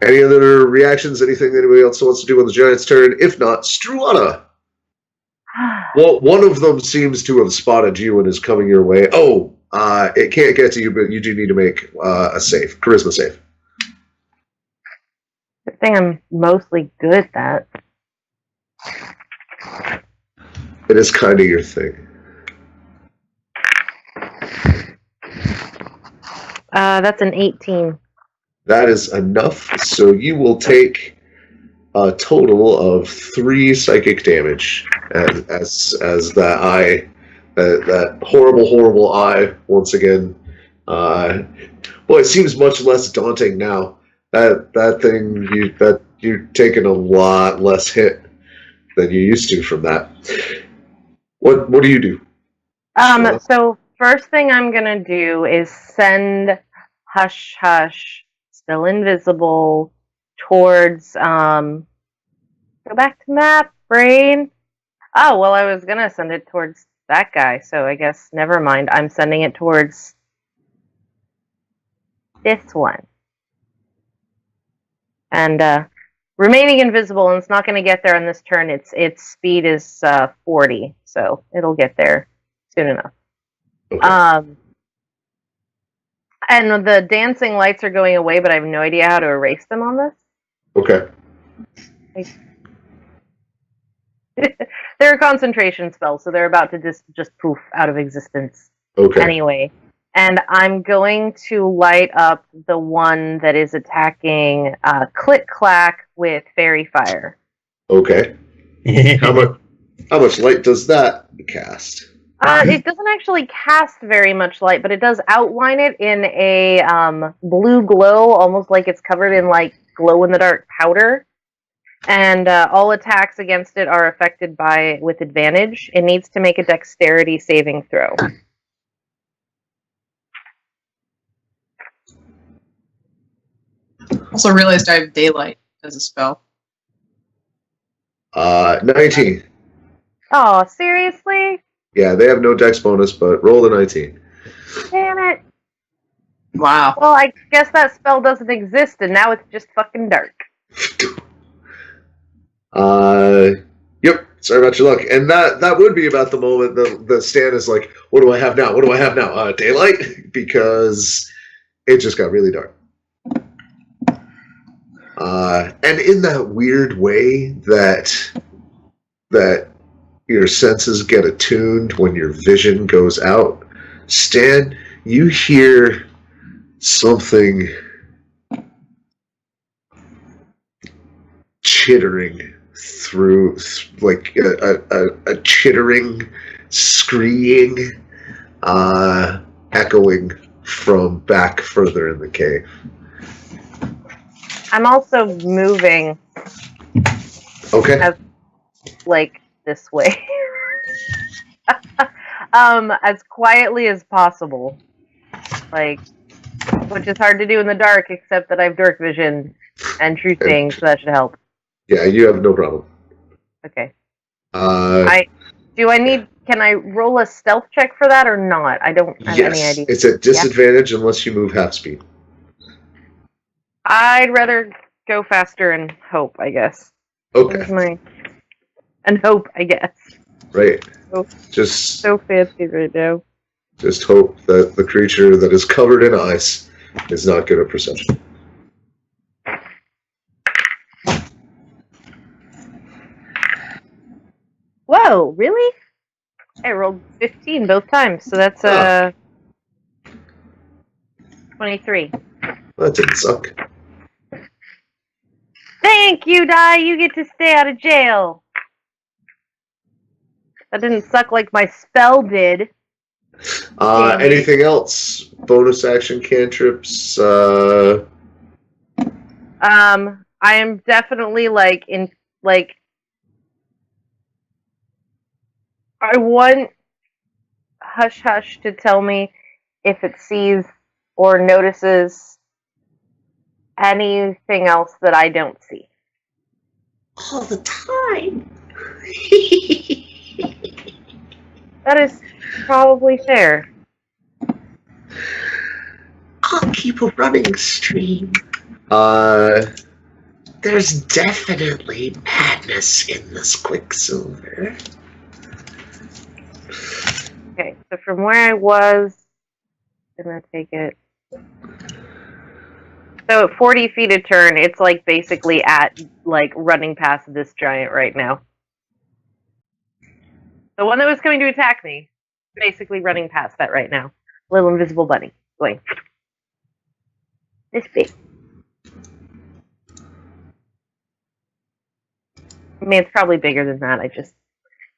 Any other reactions? Anything that anybody else wants to do on the Giants' turn? If not, Struana. Well, one of them seems to have spotted you and is coming your way. Oh, it can't get to you, but you do need to make a save, charisma save. I think I'm mostly good at that. It is kind of your thing. That's an 18. That is enough. So you will take a total of 3 psychic damage as that eye, that horrible eye once again. Well, it seems much less daunting now. That thing you've taken a lot less hit than you used to from that. What do you do? So first thing I'm gonna do is send Hush Hush, still invisible, towards go back to map, brain. Oh, well, I was gonna send it towards that guy, so I guess never mind. I'm sending it towards this one. And remaining invisible, and it's not going to get there on this turn. Its speed is 40, so it'll get there soon enough. Okay. And the dancing lights are going away, but I have no idea how to erase them on this. Okay. They're a concentration spell, so they're about to just poof out of existence. Okay. Anyway. And I'm going to light up the one that is attacking ClickClack with Fairy Fire. Okay. How much light does that cast? It doesn't actually cast very much light, but it does outline it in a blue glow, almost like it's covered in like glow-in-the-dark powder. And all attacks against it are affected by it with advantage. It needs to make a dexterity saving throw. Also realized I have daylight as a spell. 19. Oh, seriously? Yeah, they have no dex bonus, but roll the 19. Damn it. Wow. Well, I guess that spell doesn't exist, and now it's just fucking dark. Yep. Sorry about your luck. And that would be about the moment the Stan is like, what do I have now? What do I have now? Daylight? Because it just got really dark. And in that weird way that your senses get attuned when your vision goes out, Stan, you hear something chittering through, like a chittering, screeing, echoing from back further in the cave. I'm also moving. Okay. Like this way. As quietly as possible. Like, which is hard to do in the dark, except that I have dark vision and true seeing, so that should help. Yeah, you have no problem. Okay. Can I roll a stealth check for that or not? I don't have any idea. It's at disadvantage unless you move half speed. I'd rather go faster and hope, I guess. Okay. And hope, I guess. Right. So, just so fancy right now. Just hope that the creature that is covered in ice is not good at perception. Whoa, really? I rolled 15 both times, so that's 23. That didn't suck. Thank you, Di. You get to stay out of jail. That didn't suck like my spell did. Anything else? Bonus action cantrips? I am definitely I want Hush Hush to tell me if it sees or notices anything else that I don't see. All the time. That is probably fair. I'll keep a running stream. There's definitely madness in this Quicksilver. Okay, so from where I was, I'm gonna take it. So at 40 feet a turn, it's like basically at running past this giant right now. The one that was coming to attack me, basically running past that right now. Little invisible bunny going this big. I mean, it's probably bigger than that. I just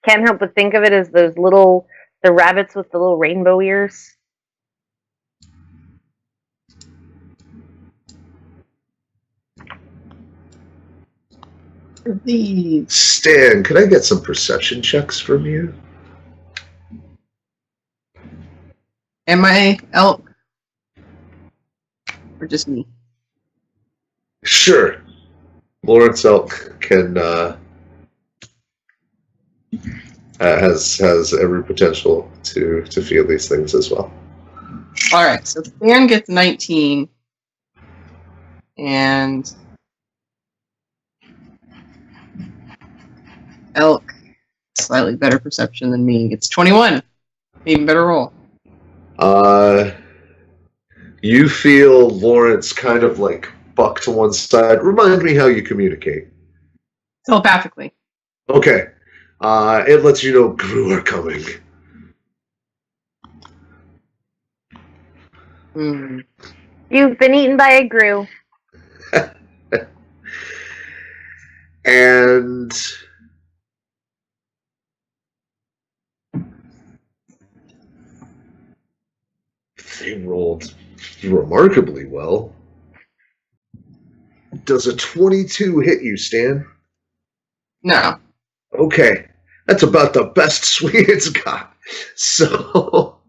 can't help but think of it as the rabbits with the little rainbow ears. These. Stan, could I get some perception checks from you? Am I elk? Or just me? Sure. Lawrence Elk can has every potential to feel these things as well. Alright, so Stan gets 19. And Elk, slightly better perception than me, gets 21. Even better roll. You feel Lawrence kind of like buck to one side. Remind me how you communicate. Telepathically. Okay. It lets you know Gru are coming. Hmm. You've been eaten by a Gru. And they rolled remarkably well. Does a 22 hit you, Stan? No. Okay. That's about the best swing it's got. So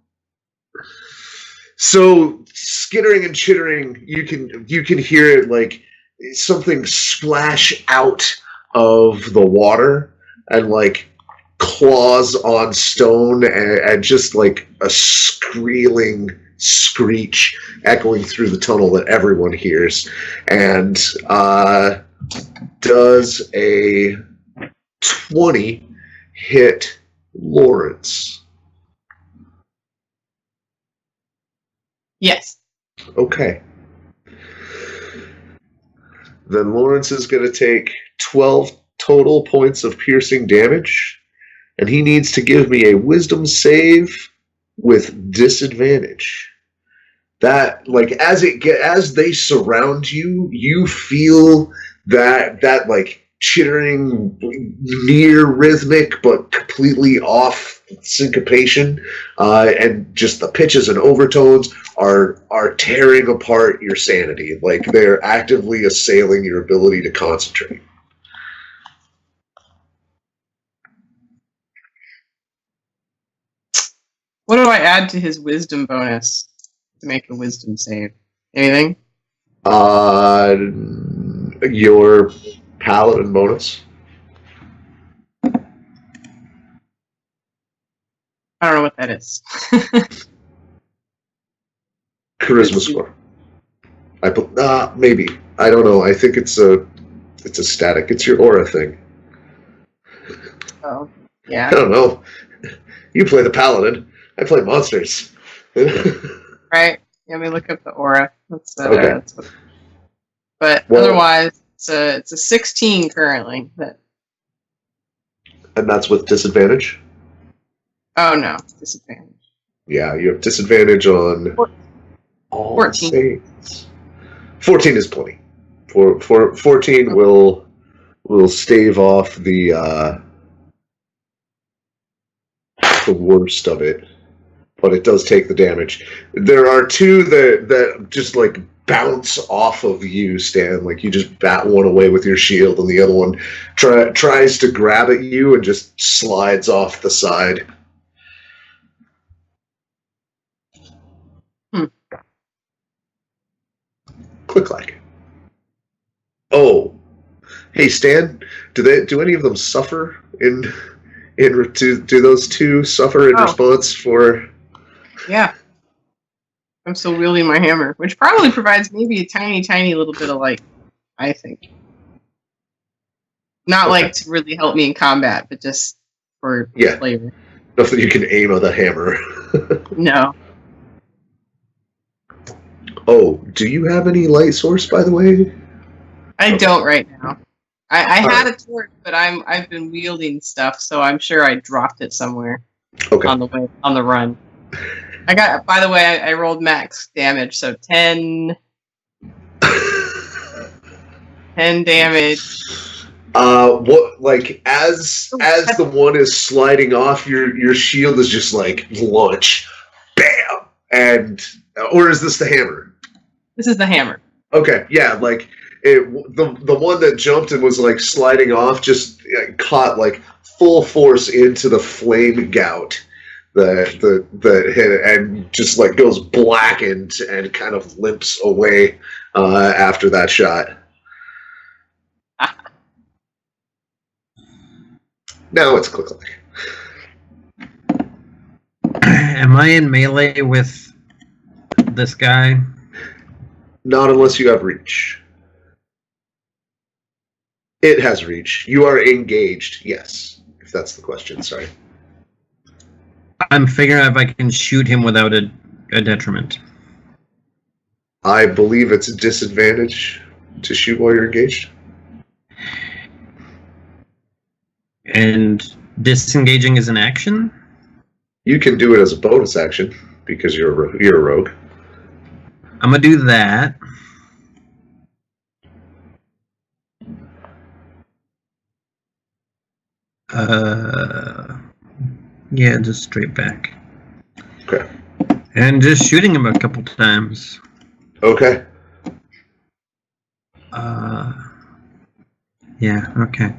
skittering and chittering, you can hear it like something splash out of the water and like claws on stone and just like a squealing screech echoing through the tunnel that everyone hears. And does a 20 hit Lawrence? Yes. Okay. Then Lawrence is going to take 12 total points of piercing damage, and he needs to give me a wisdom save with disadvantage. That, like, as they surround you, you feel that like chittering, near rhythmic but completely off syncopation, and just the pitches and overtones are tearing apart your sanity. Like they're actively assailing your ability to concentrate. What do I add to his wisdom bonus to make a wisdom save? Anything? Your Paladin bonus. I don't know what that is. Charisma score. Maybe. I don't know. I think it's a static. It's your aura thing. Oh, I yeah. don't know. You play the Paladin. I play monsters. Right. Let me look up the aura. Okay. But Well, otherwise, it's a 16 currently. And that's with disadvantage? Oh no, disadvantage. Yeah, you have disadvantage on all 14. saves. 14 is plenty. 14 will stave off the worst of it, but it does take the damage. There are two that just like bounce off of you, Stan. Like you just bat one away with your shield, and the other one tries to grab at you and just slides off the side. ClickClack. Oh, hey Stan, do any of them suffer do those two suffer in response for? Yeah. I'm still wielding my hammer, which probably provides maybe a tiny, tiny little bit of light, I think. Not like to really help me in combat, but just for flavor. Nothing you can aim with a hammer. No. Oh, do you have any light source, by the way? I don't right now. I had a torch, but I've been wielding stuff, so I'm sure I dropped it somewhere. Okay. On the run. I got. By the way, I rolled max damage, so 10 damage. What, like as the one is sliding off, your shield is just like launch, bam, or is this the hammer? This is the hammer. Okay, yeah, like the one that jumped and was like sliding off just caught like full force into the flame gout that hit it and just like goes blackened and kind of limps away after that shot. Now it's ClickClack. Am I in melee with this guy? Not unless you have reach. It has reach. You are engaged, yes. If that's the question, sorry. I'm figuring out if I can shoot him without a detriment. I believe it's a disadvantage to shoot while you're engaged. And Disengaging is an action? You can do it as a bonus action because you're a rogue. I'm going to do that. Yeah, just straight back. Okay. And just shooting him a couple times. Okay. Yeah, okay.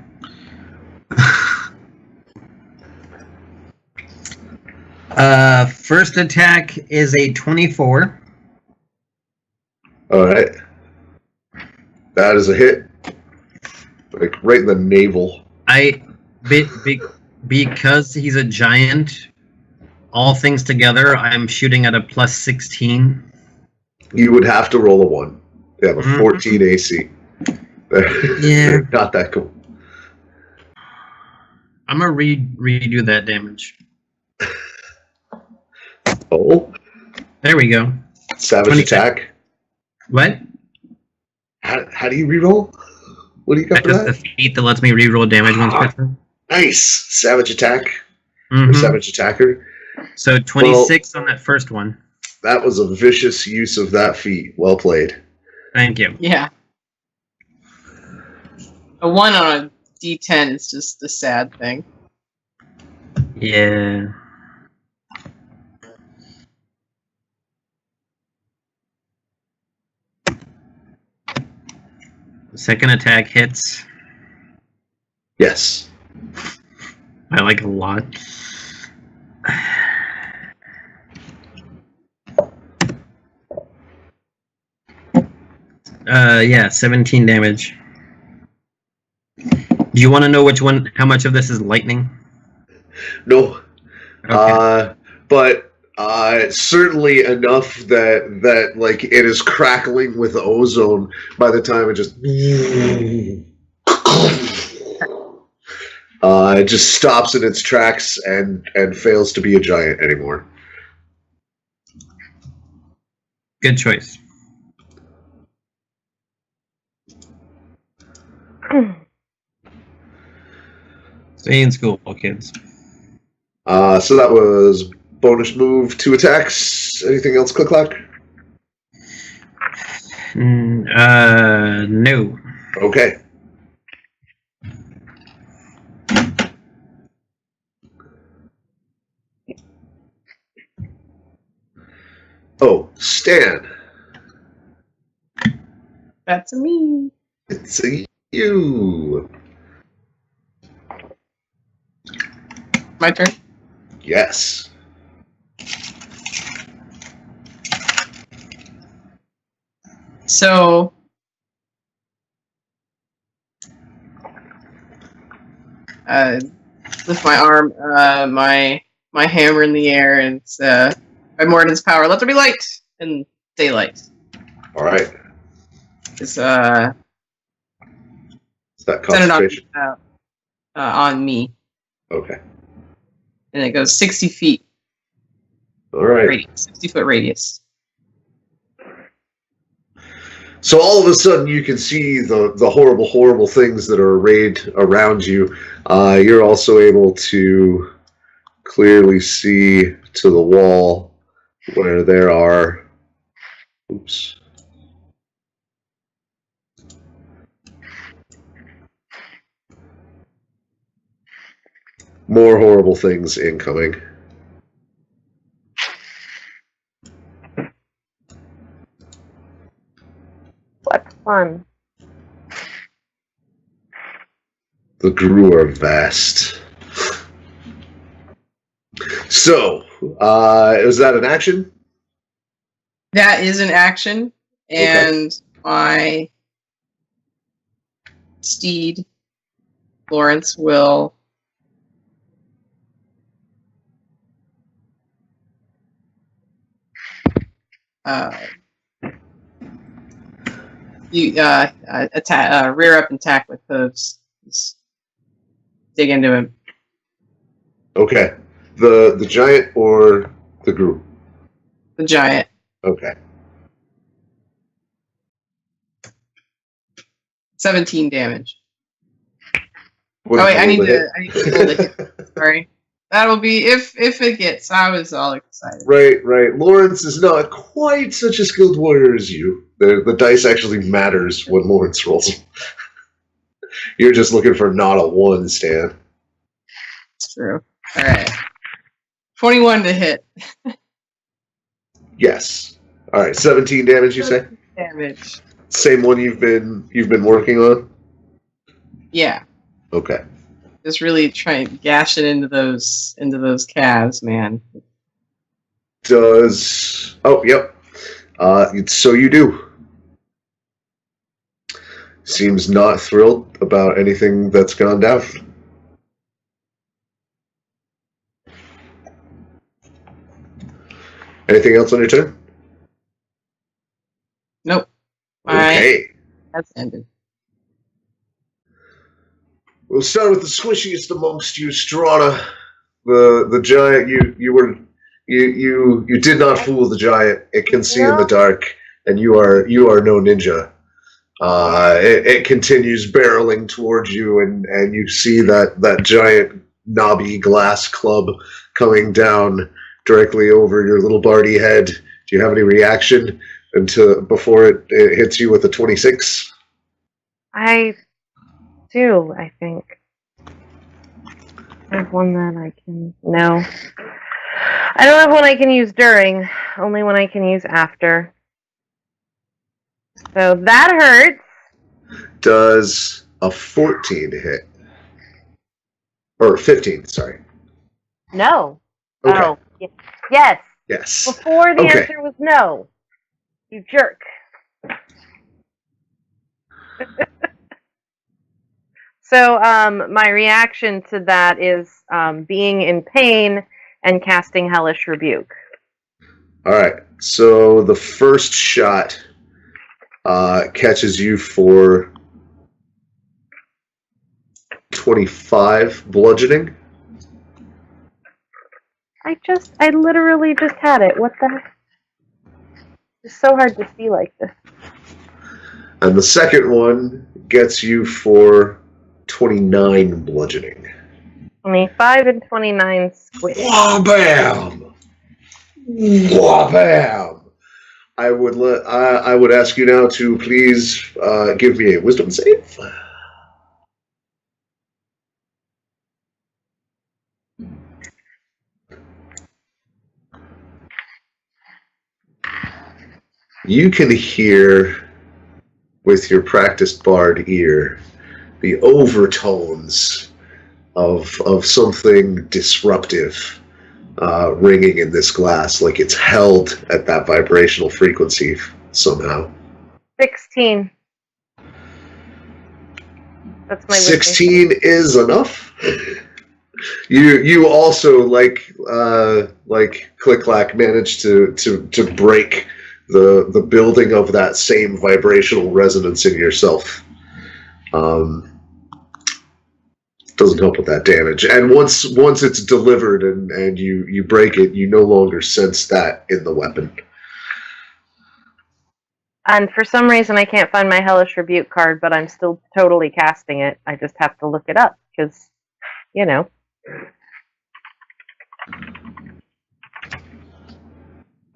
First attack is a 24. All right. That is a hit. Like right in the navel. Because he's a giant, all things together, I'm shooting at a plus 16. You would have to roll a 1. They have a 14 AC. Yeah. Not that cool. I'm gonna redo that damage. Oh. There we go. Savage 20. attack. What? How do you reroll? What do you got That's for just that? the feat that lets me reroll damage once per turn. Nice. Savage attack. Or savage attacker. So 26 on that first one. That was a vicious use of that feat. Well played. Thank you. Yeah. A 1 on a D10 is just a sad thing. Yeah. Second attack hits. Yes. I like it a lot. Yeah, 17 damage. Do you want to know which one? How much of this is lightning? No. Okay. But certainly enough that like it is crackling with ozone by the time it just it just stops in its tracks and fails to be a giant anymore. Good choice. Stay in school, kids. So that was bonus move, 2 attacks. Anything else, ClickClack? No. Okay. Oh, Stan. That's me. It's you. My turn. Yes. So lift my arm, my hammer in the air, and by Morden's power, let there be light and daylight. All right. It's Is that centered concentration? on me, Okay. and it goes 60 feet. All right. Radius, 60-foot radius. So all of a sudden, you can see the horrible, horrible things that are arrayed around you. You're also able to clearly see to the wall where there are. Oops. More horrible things incoming. What fun. The Gru are vast. So, is that an action? That is an action, and my steed, Lawrence, will attack, rear up and attack with hooves. Just dig into him. Okay. The giant or the Gru? The giant. Okay. 17 damage. What Oh did wait, you I roll need to roll the hit. Sorry. That'll be if it gets. I was all excited. Right. Lawrence is not quite such a skilled warrior as you. The dice actually matters when Lawrence rolls them. You're just looking for not a 1, Stan. It's true. All right. 21 to hit. Yes. All right. 17 damage. You say? Damage. Same one you've been working on. Yeah. Okay. Just really try and gash it into those calves, man. Does yep. So you do. Seems not thrilled about anything that's gone down. Anything else on your turn? Nope. Okay. That's ended. We'll start with the squishiest amongst you, Struana. The giant. You did not fool the giant. It can see in the dark, and you are no ninja. It continues barreling towards you, and you see that giant knobby glass club coming down directly over your little Barty head. Do you have any reaction before it hits you with a 26? I do, I think. I have one that I can... No. I don't have one I can use during. Only one I can use after. So that hurts. Does a 14 hit? Or 15, sorry. No. Okay. Oh, yes. Yes. Before the Okay. answer was no. You jerk. So, my reaction to that is being in pain and casting Hellish Rebuke. All right. So the first shot catches you for 25 bludgeoning. I literally just had it. What the heck? It's so hard to see like this. And the second one gets you for 29 bludgeoning. 25 and 29 squish. Wha-bam! Wha-bam! I would ask you now to please give me a wisdom save. You can hear, with your practiced bard ear, the overtones of something disruptive ringing in this glass, like it's held at that vibrational frequency somehow. 16. That's my wisdom. 16 is enough. You also, like ClickClack, managed to break the building of that same vibrational resonance in yourself. Doesn't help with that damage. And once it's delivered and you break it, you no longer sense that in the weapon. And for some reason I can't find my Hellish Rebuke card, but I'm still totally casting it. I just have to look it up, because, you know.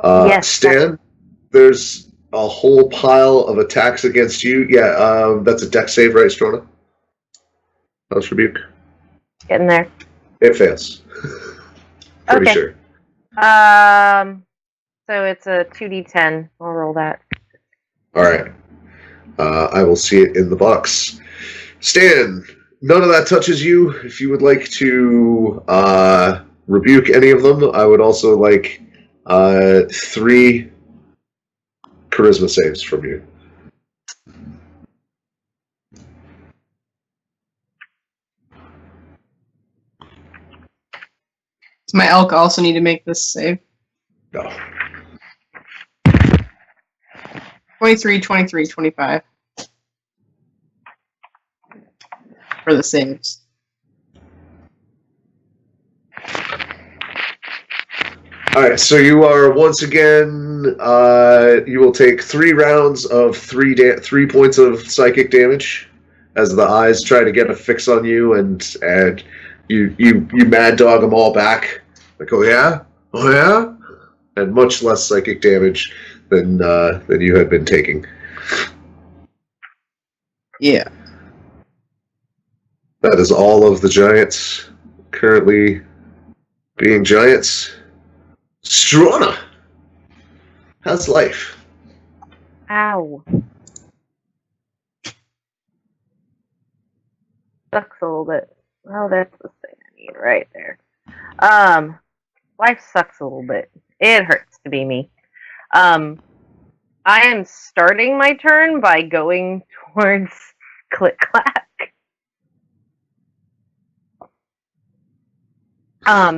Yes, Stan, there's a whole pile of attacks against you. Yeah, that's a dex save, right, Struana? Hellish Rebuke. Getting there. It fails. Pretty Okay. sure. So it's a 2d10. I'll roll that. All right. I will see it in the box. Stan, none of that touches you. If you would like to rebuke any of them, I would also like 3 charisma saves from you. Does my elk also need to make this save? No. 23, 23, 25. For the saves. Alright, so you are once again, you will take 3 rounds of 3 points of psychic damage as the eyes try to get a fix on you and You mad dog them all back. Like, oh yeah? And much less psychic damage than you had been taking. Yeah. That is all of the giants currently being giants. Struana, how's life? Ow. Sucks a little bit. Oh, that's the thing I need right there. Life sucks a little bit. It hurts to be me. I am starting my turn by going towards ClickClack.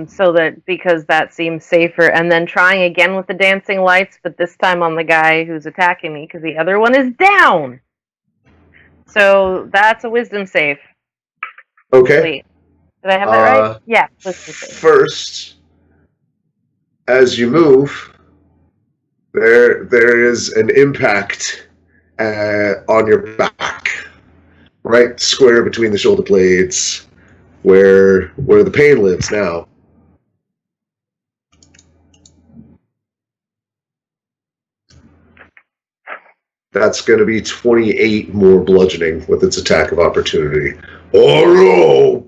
So that, because that seems safer, and then trying again with the dancing lights, but this time on the guy who's attacking me, because the other one is down. So that's a wisdom save. Okay. Wait, did I have that right? Yeah, wisdom save. First, as you move, there is an impact on your back, right square between the shoulder blades, where the pain lives now. That's going to be 28 more bludgeoning with its attack of opportunity. Oh no!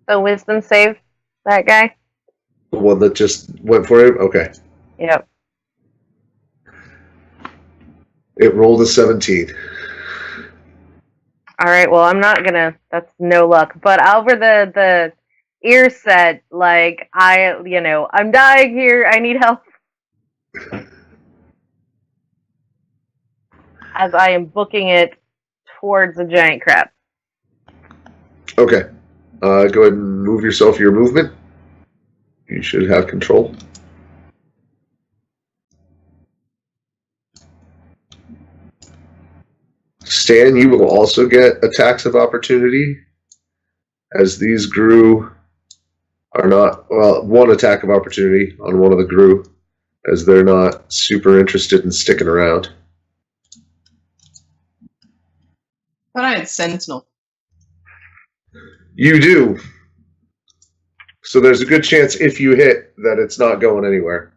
So wisdom save that guy? The one that just went for him? Okay. Yep. It rolled a 17. Alright, well, I'm not gonna, that's no luck. But over the ear set, like, I'm dying here, I need help. As I am booking it towards a giant crab. Okay. Go ahead and move yourself your movement. You should have control. Stan, you will also get attacks of opportunity, as these Gru are not, well, one attack of opportunity on one of the Gru, as they're not super interested in sticking around. Thought I had Sentinel. You do. So there's a good chance if you hit that it's not going anywhere.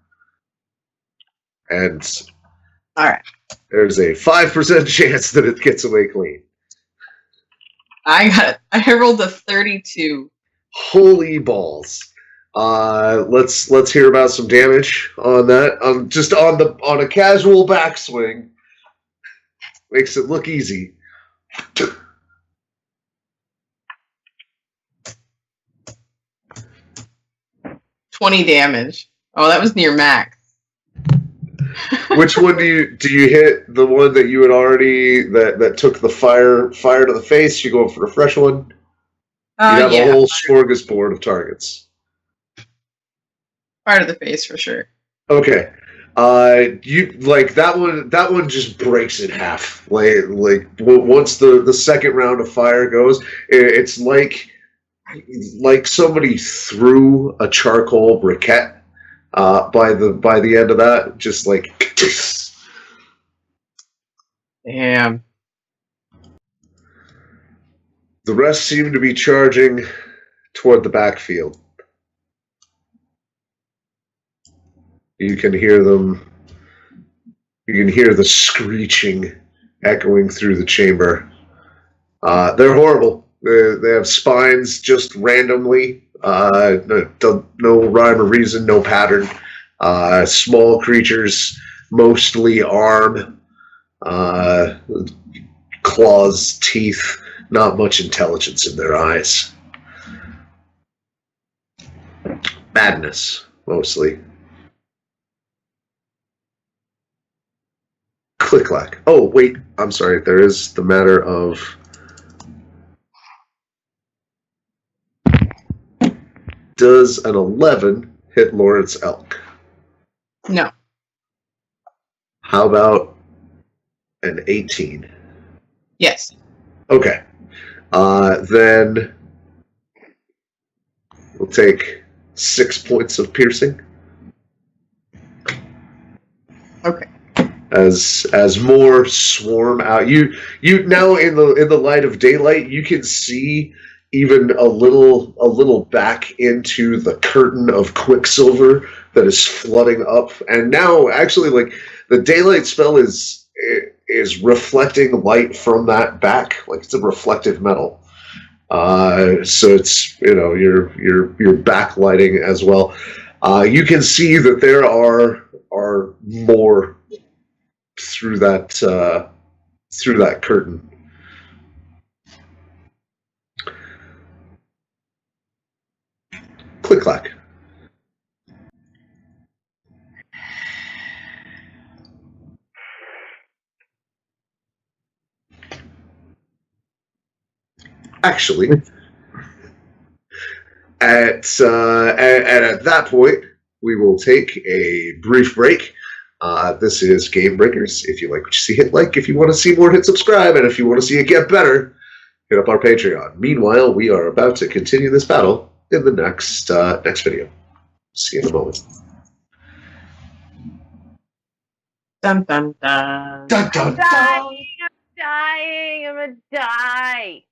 And Alright. there's a 5% chance that it gets away clean. I rolled a 32. Holy balls. Let's hear about some damage on that. Just on a casual backswing. Makes it look easy. 20 damage. Oh, that was near max. Which one do you hit? The one that you had already that took the fire to the face? You going for a fresh one? You have a whole smorgasbord of targets. Fire to the face for sure. Okay. You like that one? That one just breaks in half. Like once the second round of fire goes, it's like somebody threw a charcoal briquette. By the end of that, just like. Damn. The rest seem to be charging toward the backfield. You can hear them. You can hear the screeching echoing through the chamber. They're horrible. They have spines just randomly. No rhyme or reason, no pattern. Small creatures, mostly arm, claws, teeth, not much intelligence in their eyes. Madness, mostly. ClickClack. Oh, wait, I'm sorry. There is the matter of... Does an 11 hit Lawrence Elk? No. How about an 18? Yes. Okay. Then we'll take 6 points of piercing. Okay. as more swarm out. You now in the light of daylight, you can see even a little back into the curtain of Quicksilver that is flooding up. And now, actually, like the daylight spell is reflecting light from that back, like it's a reflective metal. So it's you're backlighting as well. You can see that there are more through that curtain. ClickClack. Actually, at that point, we will take a brief break. This is GameBreakers. If you like what you see, hit like. If you want to see more, hit subscribe. And if you want to see it get better, hit up our Patreon. Meanwhile, we are about to continue this battle in the next video. See you in a moment. Dun dun dun. Dun, dun, I'm dying. I'm dying. I'm gonna die.